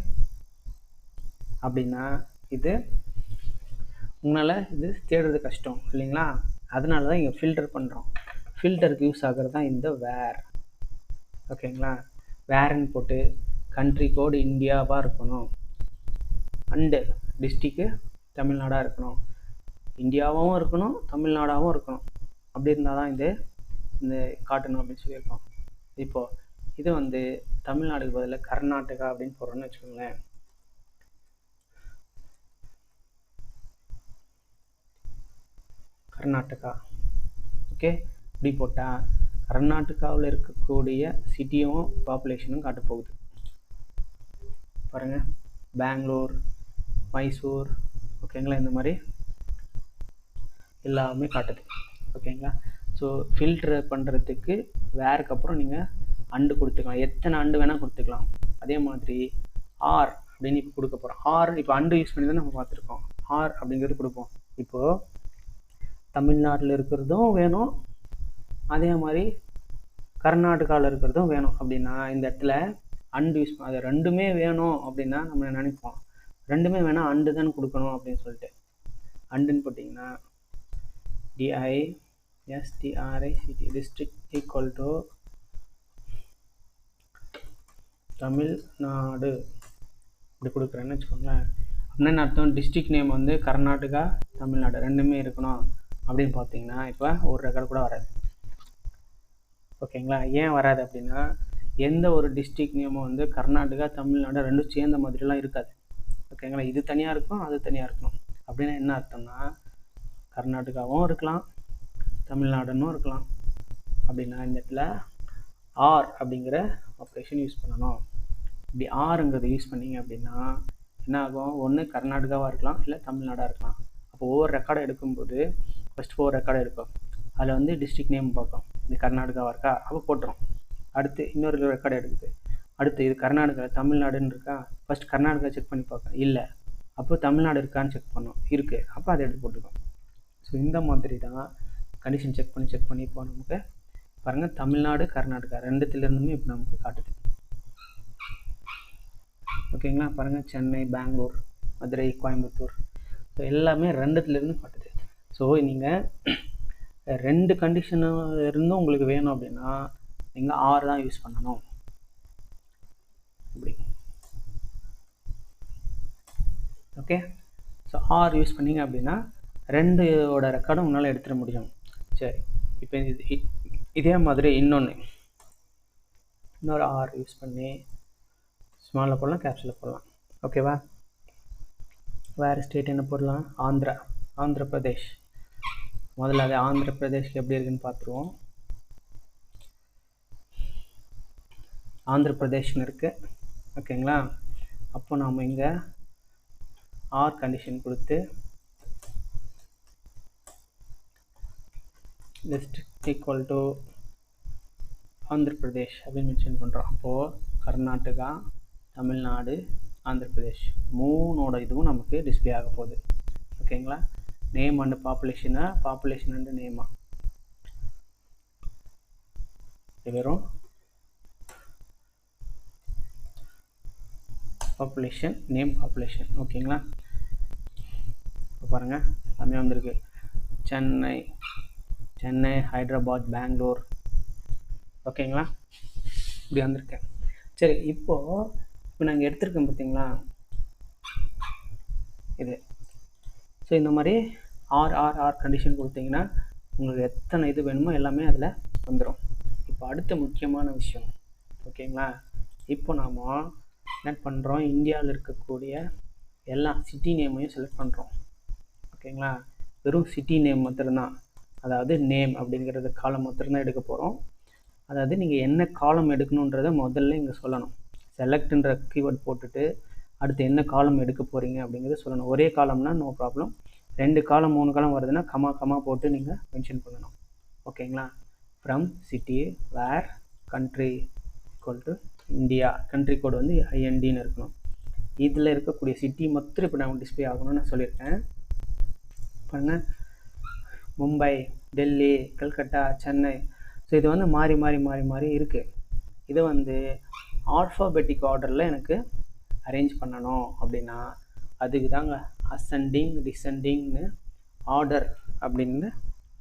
அப்படின்னா இது உங்களால் இது தேடுறது கஷ்டம் இல்லைங்களா? அதனால தான் இங்கே ஃபில்டர் பண்ணுறோம். ஃபில்டருக்கு யூஸ் ஆகிறது தான் இந்த வேர். ஓகேங்களா? வேர்ன்னு போட்டு கண்ட்ரி கோடு இந்தியாவாக இருக்கணும், அண்டு டிஸ்ட்ரிக்கு தமிழ்நாடாக இருக்கணும், இந்தியாவும் இருக்கணும் தமிழ்நாடாகவும் இருக்கணும். அப்படி இருந்தால் தான் இந்த காட்டணும் அப்படின்னு சொல்லியிருக்கோம். இப்போது இது வந்து தமிழ்நாடுக்கு பதிலாக கர்நாடகா அப்படின்னு போடுறோன்னு வச்சுக்கோங்களேன். கர்நாடகா. ஓகே, இப்படி போட்டால் கர்நாடகாவில் இருக்கக்கூடிய சிட்டியும் பாப்புலேஷனும் காட்ட போகுது. பாருங்கள், பெங்களூர், மைசூர், ஓகேங்களா, இந்த மாதிரி எல்லாமே காட்டுது. ஓகேங்களா. ஸோ ஃபில்ட்ரு பண்ணுறதுக்கு வேருக்கு அப்புறம் நீங்கள் அண்டு கொடுத்துக்கலாம், எத்தனை அண்டு வேணால் கொடுத்துக்கலாம். அதே மாதிரி ஆர் அப்படின்னு இப்போ கொடுக்க போகிறோம். ஆர் இப்போ அண்டு யூஸ் பண்ணி தான் நம்ம பார்த்துருக்கோம். ஆர் அப்படிங்கிறது கொடுப்போம். இப்போது தமிழ்நாட்டில் இருக்கிறதும் வேணும், அதே மாதிரி கர்நாடகாவில் இருக்கிறதும் வேணும் அப்படின்னா இந்த இடத்துல அண்டு யூஸ் அது ரெண்டுமே வேணும் அப்படின்னா நம்ம நினைப்போம், ரெண்டுமே வேணால் அண்டு தான் கொடுக்கணும் அப்படின்னு சொல்லிட்டு. அண்டுன்னு போட்டிங்கன்னா DISTRICT district equal to Tamil Nadu இப்படி கொடுக்குறேன்னு வச்சுக்கோங்களேன். அப்படின்னு அர்த்தம் டிஸ்ட்ரிக்ட் நேம் வந்து கர்நாடகா, தமிழ்நாடு ரெண்டுமே இருக்கணும் அப்படின்னு பார்த்தீங்கன்னா இப்போ ஒரு ரெக்கார்டு கூட வராது. ஓகேங்களா. ஏன் வராது அப்படின்னா எந்த ஒரு டிஸ்ட்ரிக்ட் நேமும் வந்து கர்நாடகா, தமிழ்நாடு ரெண்டும் சேர்ந்த மாதிரிலாம் இருக்காது. ஓகேங்களா. இது தனியாக இருக்கும், அது தனியாக இருக்கணும். அப்படின்னா என்ன அர்த்தம்னா கர்நாடகாவும் இருக்கலாம், தமிழ்நாடுன்னு இருக்கலாம். அப்படின்னா இந்த இடத்துல ஆர் அப்படிங்கிற ஆப்ரேஷன் யூஸ் பண்ணணும். இப்படி ஆறுங்கிறது யூஸ் பண்ணிங்க அப்படின்னா என்ன ஆகும், ஒன்று கர்நாடகாவாக இருக்கலாம், இல்லை தமிழ்நாடாக இருக்கலாம். அப்போ ஒவ்வொரு ரெக்கார்டை எடுக்கும்போது ஃபஸ்ட் 4 ரெக்கார்டை எடுக்கும். அதில் வந்து டிஸ்ட்ரிக்ட் நேம் பார்க்கும், இது கர்நாடகாவாக இருக்கா, அப்போ போட்டுரும். அடுத்து இன்னொரு ரெக்கார்டு எடுக்குது, அடுத்து இது கர்நாடகா தமிழ்நாடுன்னு இருக்கா, ஃபஸ்ட் கர்நாடகா செக் பண்ணி பார்க்கும், இல்லை, அப்போ தமிழ்நாடு இருக்கான்னு செக் பண்ணோம், இருக்குது, அப்போ அதை எடுத்து போட்டுக்கும். ஸோ இந்த மாதிரி தான் கண்டிஷன் செக் பண்ணி இப்போ நமக்கு பாருங்கள் தமிழ்நாடு, கர்நாடகா ரெண்டுத்துலேருந்துமே இப்போ நமக்கு காட்டுது. ஓகேங்களா. பாருங்கள் சென்னை, பெங்களூர், மதுரை, கோயம்புத்தூர், ஸோ எல்லாமே ரெண்டுத்துலேருந்து காட்டுது. ஸோ நீங்கள் 2 கண்டிஷனில் இருந்தும் உங்களுக்கு வேணும் அப்படின்னா நீங்கள் ஆர் தான் யூஸ் பண்ணணும். இப்படி ஓகே. ஸோ ஆர் யூஸ் பண்ணிங்க அப்படின்னா 2ஓட ரெக்கார்டும் உன்னால் எடுத்துட முடியும். சரி, இப்போ இதே மாதிரி இன்னொரு ஆர் யூஸ் பண்ணி ஸ்மாலில் போடலாம், கேப்ஸில் போடலாம். ஓகேவா. வேறு ஸ்டேட் என்ன போடலாம், ஆந்திர பிரதேஷ். முதல்ல அது ஆந்திர பிரதேஷ்க்கு எப்படி இருக்குன்னு பார்த்துருவோம். ஆந்திர பிரதேஷ்னு இருக்குது. ஓகேங்களா. அப்போ நாம் இங்கே ஆர் கண்டிஷன் கொடுத்து district equal to Andhra Pradesh அப்படின்னு மென்ஷன் பண்ணுறோம். அப்போது கர்நாடகா, தமிழ்நாடு, ஆந்திர பிரதேஷ் 3ஓட இதுவும் நமக்கு டிஸ்பிளே ஆக போகுது. ஓகேங்களா. நேம் அண்ட் பாப்புலேஷன் அண்ட் நேமா வெறும் பாப்புலேஷன், நேம், பாப்புலேஷன். ஓகேங்களா. இப்போ பாருங்கள் எல்லாமே வந்திருக்கு, சென்னை, ஹைதராபாத், பெங்களூர். ஓகேங்களா. இப்படி வந்திருக்கேன். சரி, இப்போ நாங்கள் எடுத்திருக்கேன் பார்த்தீங்களா இது. ஸோ இந்த மாதிரி ஆர் கண்டிஷன் கொடுத்தீங்கன்னா உங்களுக்கு எத்தனை இது வேணுமோ எல்லாமே அதில் வந்துடும். இப்போ அடுத்த முக்கியமான விஷயம், ஓகேங்களா. இப்போ நாம் என்ன பண்ணுறோம், இந்தியாவில் இருக்கக்கூடிய எல்லா சிட்டி நேமையும் செலக்ட் பண்ணுறோம். ஓகேங்களா. வெறும் சிட்டி நேம் மாத்திரம்தான், அதாவது நேம் அப்படிங்கிறது காலம் மாத்திரம்தான் எடுக்க போகிறோம். அதாவது நீங்கள் என்ன காலம் எடுக்கணுன்றதை முதல்ல இங்கே சொல்லணும். செலக்ட்ன்ற கீவேர்ட் போட்டுட்டு அடுத்து என்ன காலம் எடுக்க போகிறீங்க அப்படிங்கிறத சொல்லணும். ஒரே காலம்னா நோ ப்ராப்ளம், 2 காலம் 3 காலம் வருதுன்னா கமா போட்டு நீங்கள் மென்ஷன் பண்ணணும். ஓகேங்களா. From city where country equal to India, country code வந்து INDன்னு இருக்கணும். இதில் இருக்கக்கூடிய சிட்டி மொத்தம் இப்போ நான் டிஸ்பிளே ஆகணும்னு நான் சொல்லியிருக்கேன். பாருங்கள், மும்பை, டெல்லி, கல்கட்டா, சென்னை. ஸோ இது வந்து மாறி இருக்குது. இதை வந்து ஆல்ஃபாபெட்டிக் ஆர்டரில் எனக்கு அரேஞ்ச் பண்ணணும் அப்படின்னா அதுக்கு தாங்க அசெண்டிங் டிசெண்டிங்னு ஆர்டர் அப்படின்னு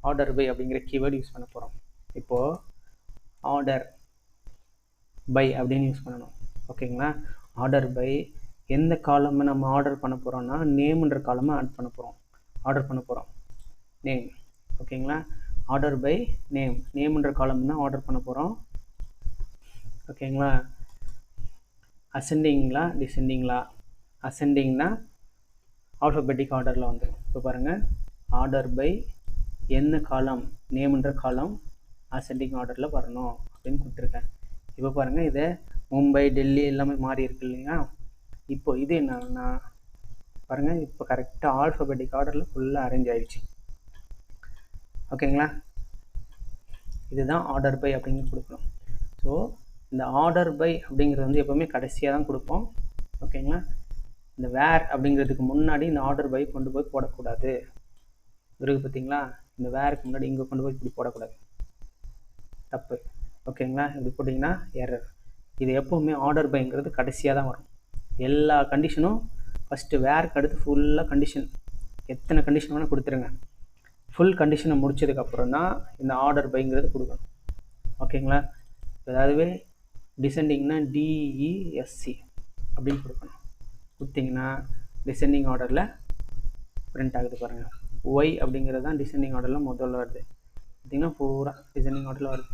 ஆர்டர் பை அப்படிங்கிற கீவேர்டு யூஸ் பண்ண போகிறோம். இப்போது ஆர்டர் பை அப்படின்னு யூஸ் பண்ணணும். ஓகேங்களா. ஆர்டர் பை எந்த காலமை நம்ம ஆர்டர் பண்ண போகிறோம்னா நேம்ன்ற காலமை ஆர்டர் பண்ண போகிறோம் நேம். ஓகேங்களா. ஆர்டர் பை நேம்ன்ற காலம் தான் ஆர்டர் பண்ண போகிறோம். ஓகேங்களா. அசெண்டிங்களா டிசெண்டிங்களா, அசெண்டிங்னா ஆல்ஃபபெட்டிக் ஆர்டரில் வந்துடும். இப்போ பாருங்கள், ஆர்டர் பை என்ன காலம், நேம்ன்ற காலம் அசெண்டிங் ஆர்டரில் வரணும் அப்படின்னு கொடுத்துருக்கேன். இப்போ பாருங்கள், இதை மும்பை, டெல்லி எல்லாமே மாறி இருக்கு இல்லையா. இப்போ இது என்னன்னா பாருங்கள், இப்போ கரெக்டாக ஆல்ஃபபெட்டிக் ஆர்டரில் ஃபுல்லாக அரேஞ்ச் ஆகிடுச்சு. ஓகேங்களா? இதுதான் ஆர்டர் பை அப்படின்னு கொடுக்கணும். ஸோ இந்த ஆர்டர் பை அப்படிங்கிறது வந்து எப்போவுமே கடைசியாக தான் கொடுப்போம். ஓகேங்களா? இந்த வேர் அப்படிங்கிறதுக்கு முன்னாடி இந்த ஆர்டர் பை கொண்டு போய் போடக்கூடாது. இருக்கு பார்த்தீங்களா? இந்த வேருக்கு முன்னாடி இங்கே கொண்டு போய் இப்படி போடக்கூடாது, தப்பு. ஓகேங்களா? இப்படி போட்டிங்கன்னா எரர். இது எப்போவுமே ஆர்டர் பைங்கிறது கடைசியாக தான் வரும். எல்லா கண்டிஷனும் ஃபஸ்ட்டு வேருக்கு அடுத்து ஃபுல்லாக கண்டிஷன், எத்தனை கண்டிஷன் வேணால் கொடுத்துருங்க. ஃபுல் கண்டிஷனை முடிச்சதுக்கப்புறம் தான் இந்த ஆர்டர் பைங்கிறது கொடுக்கணும். ஓகேங்களா? அதாவதுவே டிசெண்டிங்னா டிஇஎஸ்சி அப்படின்னு கொடுக்கணும். கொடுத்தீங்கன்னா டிசெண்டிங் ஆர்டரில் பிரிண்ட் ஆகுது பாருங்கள். ஒய் அப்படிங்கிறது தான் டிசெண்டிங் ஆர்டரில் முதல்ல வருது. பார்த்தீங்கன்னா பூரா டிசெண்டிங் ஆர்டரில் வருது.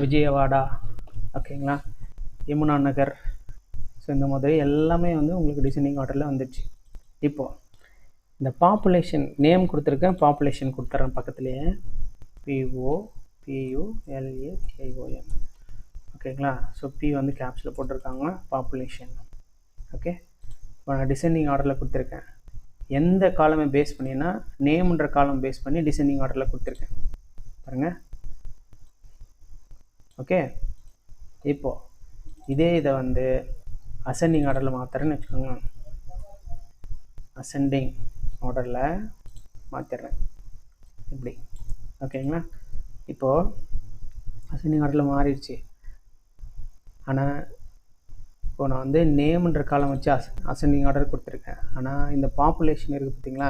விஜயவாடா, ஓகேங்களா, யமுனா நகர், ஸோ இந்த மாதிரி எல்லாமே வந்து உங்களுக்கு டிசெண்டிங் ஆர்டரில் வந்துடுச்சு. இப்போது இந்த பாப்புலேஷன் நேம் கொடுத்துருக்கேன், பாப்புலேஷன் கொடுத்துட்றேன் பக்கத்துலேயே, POPULATION. ஓகேங்களா? ஸோ பி வந்து கேப்ஸில் போட்டிருக்காங்க, பாப்புலேஷன். ஓகே, இப்போ நான் டிசெண்டிங் ஆர்டரில் கொடுத்துருக்கேன். எந்த காலமை பேஸ் பண்ணினா நேம்ன்ற காலம் பேஸ் பண்ணி டிசெண்டிங் ஆர்டரில் கொடுத்துருக்கேன் பாருங்கள். ஓகே, இப்போது இதே இதை வந்து அசெண்டிங் ஆர்டரில் மாற்றுறேன்னு வச்சுக்கோங்க. அசெண்டிங் ஆர்டரில் மாற்றிடுறேன் இப்படி. ஓகேங்களா? இப்போது அசெண்டிங் ஆர்டரில் மாறிடுச்சு. ஆனால் இப்போ நான் வந்து நேம்ன்ற காலம் வச்சு அசெண்டிங் ஆர்டர் கொடுத்துருக்கேன். ஆனால் இந்த பாப்புலேஷன் இருக்குது பார்த்தீங்களா,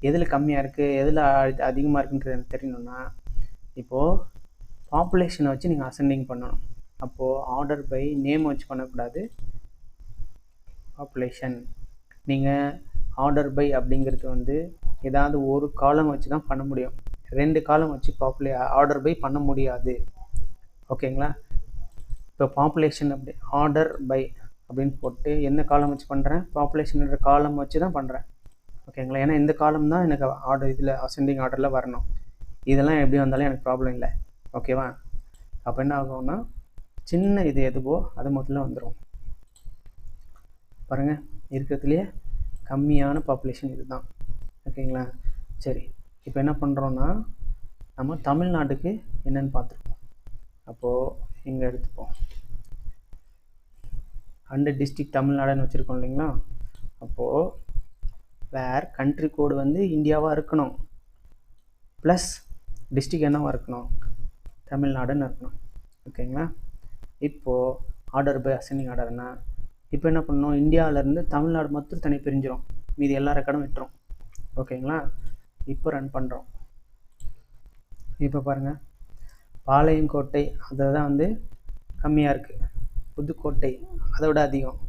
எதில் கம்மியாக இருக்குது எதில் அதிகமாக இருக்குன்றது எனக்கு தெரியணும்னா இப்போது பாப்புலேஷனை வச்சு நீங்கள் அசெண்டிங் பண்ணணும். அப்போது ஆர்டர் பை நேம் வச்சு பண்ணக்கூடாது, பாப்புலேஷன். நீங்கள் ஆர்டர் பை அப்படிங்கிறது வந்து ஏதாவது ஒரு காலம் வச்சு தான் பண்ண முடியும். 2 காலம் வச்சு ஆர்டர் பை பண்ண முடியாது. ஓகேங்களா? இப்போ பாப்புலேஷன் அப்படி ஆர்டர் பை அப்படின்னு போட்டு என்ன காலம் வச்சு பண்ணுறேன், பாப்புலேஷன்ன்ற காலம் வச்சு தான் பண்ணுறேன். ஓகேங்களா? ஏன்னா இந்த காலம் தான் எனக்கு ஆர்டர் இதில் அசெண்டிங் ஆர்டரில் வரணும். இதெல்லாம் எப்படி வந்தாலும் எனக்கு ப்ராப்ளம் இல்லை. ஓகேவா? அப்போ என்ன ஆகும்னா சின்ன இது எதுவோ அது முதல்ல வந்துடும். பாருங்கள், இருக்கிறதுலையே கம்மியான பாப்புலேஷன் இது தான். ஓகேங்களா? சரி, இப்போ என்ன பண்ணுறோன்னா நம்ம தமிழ்நாட்டுக்கு என்னென்னு பார்த்துருப்போம். அப்போது இங்கே எடுத்துப்போம், 100 டிஸ்ட்ரிக்ட் தமிழ்நாடுன்னு வச்சுருக்கோம் இல்லைங்களா? அப்போது வேர் கண்ட்ரி கோடு வந்து இந்தியாவாக இருக்கணும், ப்ளஸ் டிஸ்ட்ரிக்ட் என்னவாக இருக்கணும், தமிழ்நாடுன்னு இருக்கணும். ஓகேங்களா? இப்போது ஆர்டர் பை அசெண்டிங் ஆர்டர்னா இப்போ என்ன பண்ணணும், இந்தியாவிலேருந்து தமிழ்நாடு மட்டும் தனி பிரிஞ்சிடும், மீதி எல்லா ரெக்கார்டும் விட்டுரும். ஓகேங்களா? இப்போ ரன் பண்ணுறோம். இப்போ பாருங்கள், பாளையங்கோட்டை அதை தான் வந்து கம்மியாக இருக்குது, புதுக்கோட்டை அதை விட அதிகம்.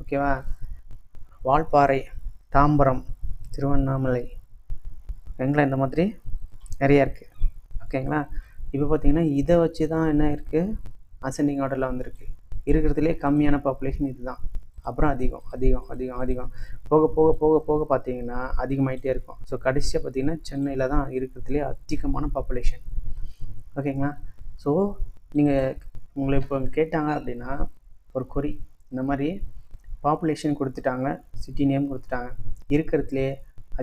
ஓகேவா? வால்பாறை, தாம்பரம், திருவண்ணாமலை, எங்களை இந்த மாதிரி நிறையா இருக்குது. ஓகேங்களா? இப்போ பார்த்தீங்கன்னா இதை வச்சு தான் என்ன இருக்குது, அசெண்டிங் ஆர்டரில் வந்திருக்கு. இருக்கிறதுலே கம்மியான பாப்புலேஷன் இது தான். அப்புறம் அதிகம் அதிகம் அதிகம் அதிகம் போக போக போக போக பார்த்தீங்கன்னா அதிகமாகிட்டே இருக்கும். ஸோ கடைசியாக பார்த்தீங்கன்னா சென்னையில் தான் இருக்கிறதுலே அதிகமான பாப்புலேஷன். ஓகேங்களா? ஸோ நீங்கள் உங்களை இப்போ கேட்டாங்க அப்படின்னா ஒரு கொரி, இந்த மாதிரி பாப்புலேஷன் கொடுத்துட்டாங்க, சிட்டி நேம் கொடுத்துட்டாங்க, இருக்கிறதுலே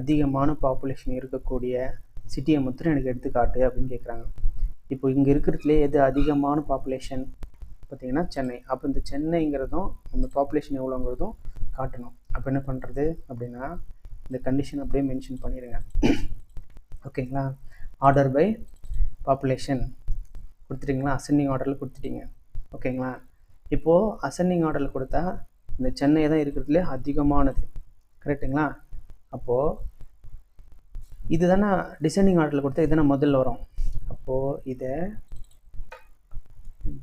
அதிகமான பாப்புலேஷன் இருக்கக்கூடிய சிட்டியை மட்டும் எனக்கு எடுத்துக்காட்டு அப்படின்னு கேட்குறாங்க. இப்போ இங்கே இருக்கிறதுலே எது அதிகமான பாப்புலேஷன் பார்த்தீங்கன்னா சென்னை. அப்போ இந்த சென்னைங்கிறதும் அந்த பாப்புலேஷன் எவ்வளோங்கிறதும் காட்டணும். அப்போ என்ன பண்ணுறது அப்படின்னா இந்த கண்டிஷன் அப்படியே மென்ஷன் பண்ணிடுங்க. ஓகேங்களா? ஆர்டர் பை பாப்புலேஷன் கொடுத்துட்டிங்களா, அசெண்டிங் ஆர்டரில் கொடுத்துட்டீங்க. ஓகேங்களா? இப்போது அசெண்டிங் ஆர்டரில் கொடுத்தா இந்த சென்னை தான் இருக்கிறதுலே அதிகமானது, கரெக்டுங்களா? அப்போது இது தானே டிசெண்டிங் ஆர்டரில் கொடுத்தா இது தானே முதல்ல வரும். அப்போது இதை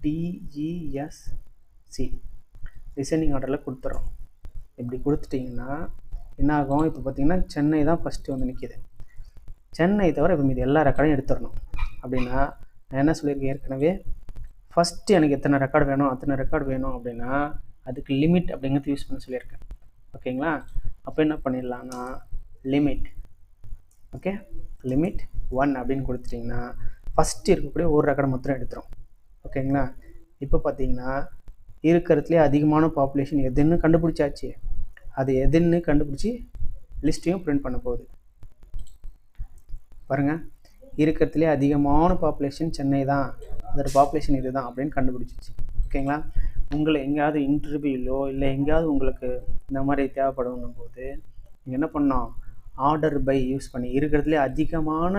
டிஇஎஸ்சி டிசெண்டிங் ஆர்டரில் கொடுத்துட்றோம். இப்படி கொடுத்துட்டிங்கன்னா என்ன ஆகும், இப்போ பார்த்தீங்கன்னா சென்னை தான் ஃபஸ்ட்டு வந்து நிற்கிது. சென்னை தவிர இப்போ மீது எல்லா ரெக்கார்டையும் எடுத்துடணும். அப்படின்னா நான் என்ன சொல்லியிருக்கேன் ஏற்கனவே, ஃபஸ்ட்டு எனக்கு எத்தனை ரெக்கார்டு வேணும் அத்தனை ரெக்கார்டு வேணும் அப்படின்னா அதுக்கு லிமிட் அப்படிங்கிறது யூஸ் பண்ண சொல்லியிருக்கேன். ஓகேங்களா? அப்போ என்ன பண்ணிடலான்னா லிமிட், ஓகே, லிமிட் 1 அப்படின்னு கொடுத்துட்டிங்கன்னா ஃபஸ்ட்டு இருக்கக்கூடிய ஒரு ரெக்கார்டு மாத்திரம் எடுத்துரும். ஓகேங்களா? இப்போ பார்த்தீங்கன்னா இருக்கிறதுலே அதிகமான பாப்புலேஷன் எதுன்னு கண்டுபிடிச்சாச்சு. அது எதுன்னு கண்டுபிடிச்சி லிஸ்ட்டையும் பிரிண்ட் பண்ண போகுது. பாருங்கள், இருக்கிறதுலே அதிகமான பாப்புலேஷன் சென்னை தான், அதோட பாப்புலேஷன் இது தான் அப்படின்னு கண்டுபிடிச்சிச்சு. ஓகேங்களா? உங்களை எங்கேயாவது இன்டர்வியூலோ இல்லை எங்கேயாவது உங்களுக்கு இந்த மாதிரி தேவைப்படும் போது நீங்கள் என்ன பண்ணோம், ஆர்டர் பை யூஸ் பண்ணி இருக்கிறதுலே அதிகமான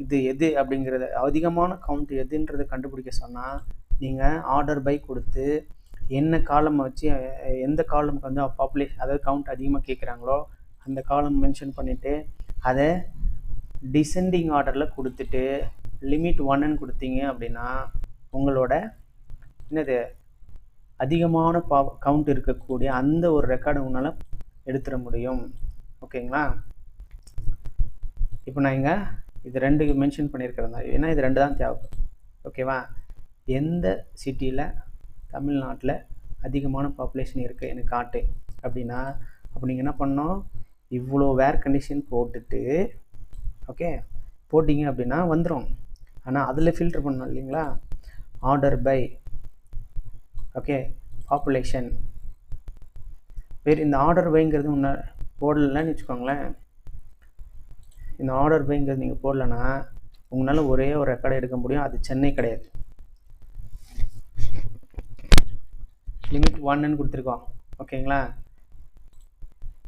இது எது அப்படிங்கிறத, அதிகமான கவுண்ட் எதுன்றதை கண்டுபிடிக்க சொன்னால் நீங்கள் ஆர்டர் பை கொடுத்து என்ன காலம் வச்சு எந்த காலமுக்கு வந்து பாப்புலேஷன் அதாவது கவுண்ட் அதிகமாக கேட்குறாங்களோ அந்த காலம் மென்ஷன் பண்ணிவிட்டு அதை டிசெண்டிங் ஆர்டரில் கொடுத்துட்டு லிமிட் 1ன்னு கொடுத்தீங்க அப்படின்னா உங்களோட என்னது அதிகமான கவுண்ட் இருக்கக்கூடிய அந்த ஒரு ரெக்கார்டை உன்னால் எடுத்துட முடியும். ஓகேங்களா? இப்போ நான் இங்கே இது 2 மென்ஷன் பண்ணியிருக்கிறேன், ஏன்னா இது 2 தான் தேவை. ஓகேவா? எந்த சிட்டியில் தமிழ்நாட்டில் அதிகமான பாப்புலேஷன் இருக்குது எனக்கு காட்டு அப்படின்னா, அப்போ நீங்கள் என்ன பண்ணணும், இவ்வளோ வேர் கண்டிஷன் போட்டுட்டு ஓகே போட்டிங்க அப்படின்னா வந்துடும். ஆனால் அதில் ஃபில்டர் பண்ணணும் இல்லைங்களா? Order by okay population. வேறு இந்த ஆர்டர் பைங்கிறது முன்ன போடலைன்னு வச்சுக்கோங்களேன். இந்த ஆர்டர் பைங்கிறது நீங்கள் போடலைன்னா உங்களால் ஒரே ஒரு ரெக்கார்டை எடுக்க முடியும், அது சென்னை கிடையாது. லிமிட் 1ன்னு கொடுத்துருக்கோம். ஓகேங்களா?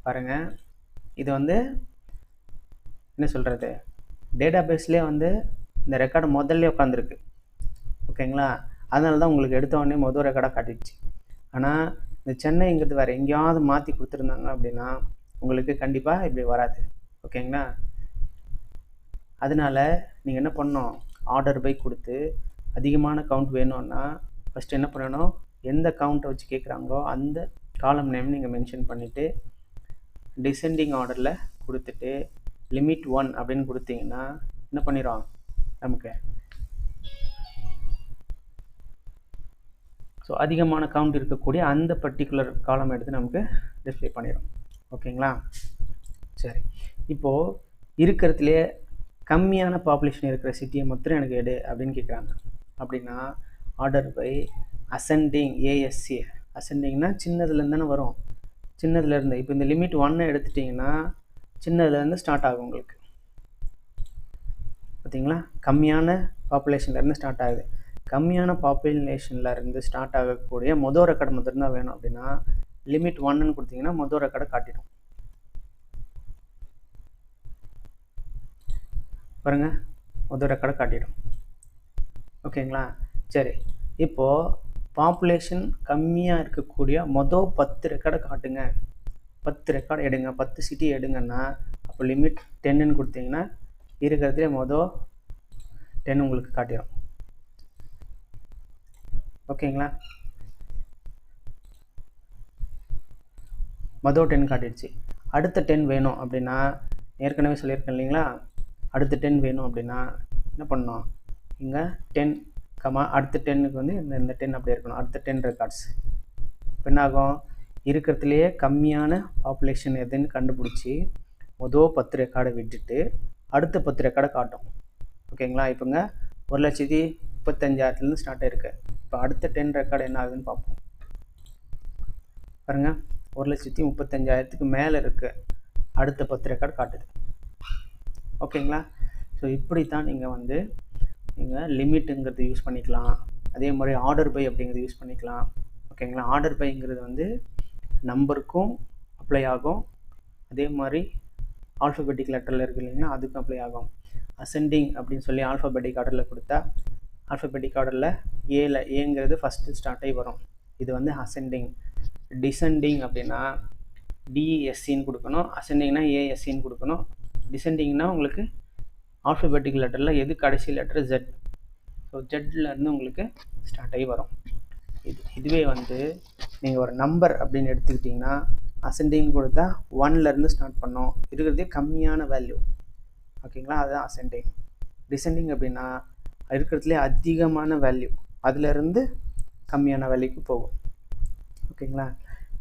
பாருங்கள், இது வந்து என்ன சொல்கிறது, டேட்டா பேஸ்லேயே வந்து இந்த ரெக்கார்டு முதல்ல உட்காந்துருக்கு. ஓகேங்களா? அதனால தான் உங்களுக்கு எடுத்த உடனே மொதல் ரெக்கார்டாக காட்டிடுச்சு. ஆனால் இந்த சென்னைங்கிறது வேறு எங்கேயாவது மாற்றி கொடுத்துருந்தாங்க அப்படின்னா உங்களுக்கு கண்டிப்பாக இப்படி வராது. ஓகேங்களா? அதனால் நீங்கள் என்ன பண்ணணும், ஆர்டர் பை கொடுத்து அதிகமான கவுண்ட் வேணும்னா ஃபஸ்ட்டு என்ன பண்ணணும், எந்த கவுண்ட்டை வச்சு கேட்குறாங்களோ அந்த காலம் நேம் நீங்கள் மென்ஷன் பண்ணிவிட்டு டிசெண்டிங் ஆர்டரில் கொடுத்துட்டு லிமிட் 1 அப்படின்னு கொடுத்தீங்கன்னா என்ன பண்ணிடும், நமக்கு ஸோ அதிகமான கவுண்ட் இருக்கக்கூடிய அந்த பர்டிகுலர் காலம் எடுத்து நமக்கு டிஸ்பிளே பண்ணிடும். ஓகேங்களா? சரி, இப்போது இருக்கிறதுலே கம்மியான பாப்புலேஷன் இருக்கிற சிட்டியை மொத்தம் எனக்கு எடு அப்படின்னு கேட்குறாங்க. அப்படின்னா ஆர்டர் பை அசெண்டிங் ஏஎஸ்சி. அசெண்டிங்னா சின்னதுலேருந்து தானே வரும், சின்னதுலேருந்து. இப்போ இந்த லிமிட் 1 எடுத்துட்டிங்கன்னா சின்னதுலேருந்து ஸ்டார்ட் ஆகும் உங்களுக்கு. பார்த்தீங்களா? கம்மியான பாப்புலேஷன்லேருந்து ஸ்டார்ட் ஆகுது. கம்மியான பாப்புலேஷன்லேருந்து ஸ்டார்ட் ஆகக்கூடிய மொதல் ரெக்கார்டு மட்டும்தான் வேணும் அப்படின்னா லிமிட் 1ன்னு கொடுத்தீங்கன்னா மொதல் ரெக்கார்டை காட்டிடும். பாருங்கள், மொதல் ரெக்கார்டை காட்டிடும். ஓகேங்களா? சரி, இப்போது பாப்புலேஷன் கம்மியாக இருக்கக்கூடிய மொதல் 10 ரெக்கார்டை காட்டுங்க, 10 ரெக்கார்டு எடுங்க, 10 சிட்டி எடுங்கன்னா அப்போ லிமிட் 10ன்னு கொடுத்தீங்கன்னா இருக்கிறதுலே மொதல் 10 உங்களுக்கு காட்டிடும். ஓகேங்களா? மொதல் 10 காட்டிடுச்சு. அடுத்த 10 வேணும் அப்படின்னா ஏற்கனவே சொல்லியிருக்கேன் இல்லைங்களா, அடுத்த 10 வேணும் அப்படின்னா என்ன பண்ணணும், இங்கே 10 அடுத்த 10க்கு வந்து இந்த 10 அப்படியே இருக்கணும், அடுத்த 10 ரெக்கார்ட்ஸ். இப்போ என்ன ஆகும், இருக்கிறதுலையே கம்மியான பாப்புலேஷன் எதுன்னு கண்டுபிடிச்சி மொதல் 10 ரெக்கார்டை விட்டுட்டு அடுத்த 10 ரெக்கார்டை காட்டும். ஓகேங்களா? இப்போங்க 1,35,000 ஸ்டார்ட் ஆகிருக்கு. இப்போ அடுத்த 10 ரெக்கார்டு என்ன ஆகுதுன்னு பார்ப்போம். பாருங்கள், 1,35,000க்கு மேலே இருக்குது, அடுத்த 10 ரெக்கார்டு காட்டுது. ஓகேங்களா? ஸோ இப்படி தான் நீங்கள் வந்து நீங்கள் லிமிட்டுங்கிறது யூஸ் பண்ணிக்கலாம். அதே மாதிரி ஆர்டர் பை அப்படிங்கிறது யூஸ் பண்ணிக்கலாம். ஓகேங்களா? ஆர்டர் பைங்கிறது வந்து நம்பருக்கும் அப்ளை ஆகும், அதே மாதிரி ஆல்ஃபபெட்டிக் லெட்டரில் இருக்குது இல்லைங்கன்னா அதுக்கும் அப்ளை ஆகும். அசெண்டிங் அப்படின்னு சொல்லி ஆல்ஃபபெட்டிக் ஆர்டரில் கொடுத்தா ஆல்ஃபபெட்டிக் ஆர்டரில் ஏங்கிறது ஃபஸ்ட்டு ஸ்டார்ட் ஆகி வரும், இது வந்து அசெண்டிங். டிசெண்டிங் அப்படின்னா டிஎஸ்சின்னு கொடுக்கணும், அசெண்டிங்னா ஏஎஸ்சின்னு கொடுக்கணும். டிசெண்டிங்னா உங்களுக்கு ஆல்ஃபபெட்டிக் லெட்டரில் எது கடைசி லெட்டர் ஜெட், ஸோ ஜெட்லேருந்து உங்களுக்கு ஸ்டார்ட் ஆகி வரும். இதுவே வந்து நீங்கள் ஒரு நம்பர் அப்படின்னு எடுத்துக்கிட்டிங்கன்னா அசெண்டிங் கொடுத்தா 1லேருந்து ஸ்டார்ட் பண்ணோம், இருக்கிறதே கம்மியான வேல்யூ. ஓகேங்களா? அதுதான் அசெண்டிங். டிசெண்டிங் அப்படின்னா இருக்கிறதுலே அதிகமான வேல்யூ, அதிலேருந்து கம்மியான வேல்யூக்கு போகும். ஓகேங்களா?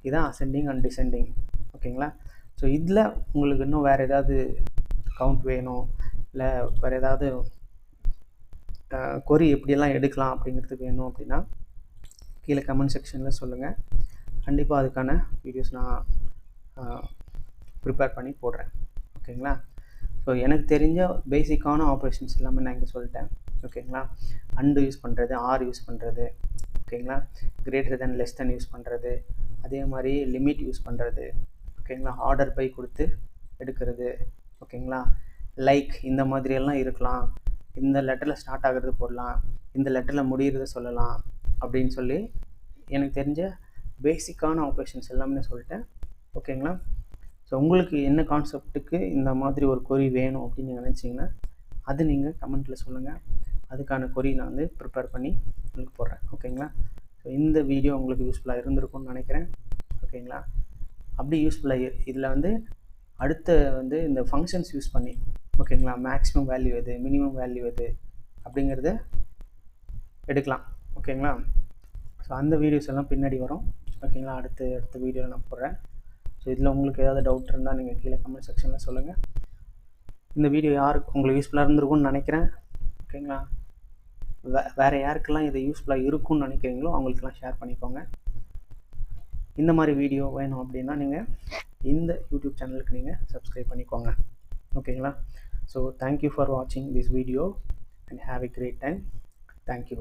இதுதான் அசெண்டிங் அண்ட் டிசெண்டிங். ஓகேங்களா? ஸோ இதில் உங்களுக்கு இன்னும் வேறு ஏதாவது கவுண்ட் வேணும், இல்லை வேறு ஏதாவது கொரி எப்படியெல்லாம் எடுக்கலாம் அப்படிங்கிறது வேணும் அப்படின்னா கீழே கமெண்ட் செக்ஷனில் சொல்லுங்கள். கண்டிப்பாக அதுக்கான வீடியோஸ் நான் ப்ரிப்பேர் பண்ணி போடுறேன். ஓகேங்களா? ஸோ எனக்கு தெரிஞ்ச பேசிக்கான ஆப்ரேஷன்ஸ் எல்லாமே நான் இங்கே சொல்லிட்டேன். ஓகேங்களா? அண்டு யூஸ் பண்ணுறது, ஆர் யூஸ் பண்ணுறது, ஓகேங்களா, greater than less than use பண்ணுறது, அதே மாதிரி லிமிட் யூஸ் பண்ணுறது, ஓகேங்களா, ஆர்டர் பை கொடுத்து எடுக்கிறது, ஓகேங்களா, லைக் இந்த மாதிரியெல்லாம் இருக்கலாம், இந்த லெட்டரில் ஸ்டார்ட் ஆகிறது போடலாம், இந்த லெட்டரில் முடிகிறத சொல்லலாம் அப்படின்னு சொல்லி எனக்கு தெரிஞ்ச பேசிக்கான ஆப்ரேஷன்ஸ் எல்லாமே சொல்லிட்டேன். ஓகேங்களா? ஸோ உங்களுக்கு என்ன கான்செப்ட்டுக்கு இந்த மாதிரி ஒரு கொரி வேணும் அப்படின்னு நீங்கள் நினச்சிங்கன்னா அது நீங்கள் கமெண்ட்டில் சொல்லுங்கள். அதுக்கான கொரி நான் வந்து ப்ரிப்பேர் பண்ணி உங்களுக்கு போடுறேன். ஓகேங்களா? ஸோ இந்த வீடியோ உங்களுக்கு யூஸ்ஃபுல்லாக இருந்திருக்கும்னு நினைக்கிறேன். ஓகேங்களா? அப்படி யூஸ்ஃபுல்லாக இதில் வந்து அடுத்த வந்து இந்த ஃபங்க்ஷன்ஸ் யூஸ் பண்ணி, ஓகேங்களா, மேக்ஸிமம் வேல்யூ எது, மினிமம் வேல்யூ எது அப்படிங்கிறத எடுக்கலாம். ஓகேங்களா? ஸோ அந்த வீடியோஸ் எல்லாம் பின்னாடி வரும். ஓகேங்களா? அடுத்த வீடியோவில் நான் போடுறேன். ஸோ இதில் உங்களுக்கு ஏதாவது டவுட் இருந்தால் நீங்கள் கீழே கமெண்ட் செக்ஷனில் சொல்லுங்கள். இந்த வீடியோ யாருக்கு உங்களுக்கு யூஸ்ஃபுல்லாக இருந்திருக்கும்னு நினைக்கிறேன். ஓகேங்களா? வேறு யாருக்கெல்லாம் இது யூஸ்ஃபுல்லாக இருக்கும்னு நினைக்கிறீங்களோ அவங்களுக்கெல்லாம் ஷேர் பண்ணிக்கோங்க. இந்த மாதிரி வீடியோ வேணும் அப்படின்னா நீங்கள் இந்த யூடியூப் சேனலுக்கு நீங்கள் சப்ஸ்கிரைப் பண்ணிக்கோங்க. ஓகேங்களா? ஸோ தேங்க்யூ ஃபார் வாட்சிங் this video and have a great time. Thank you.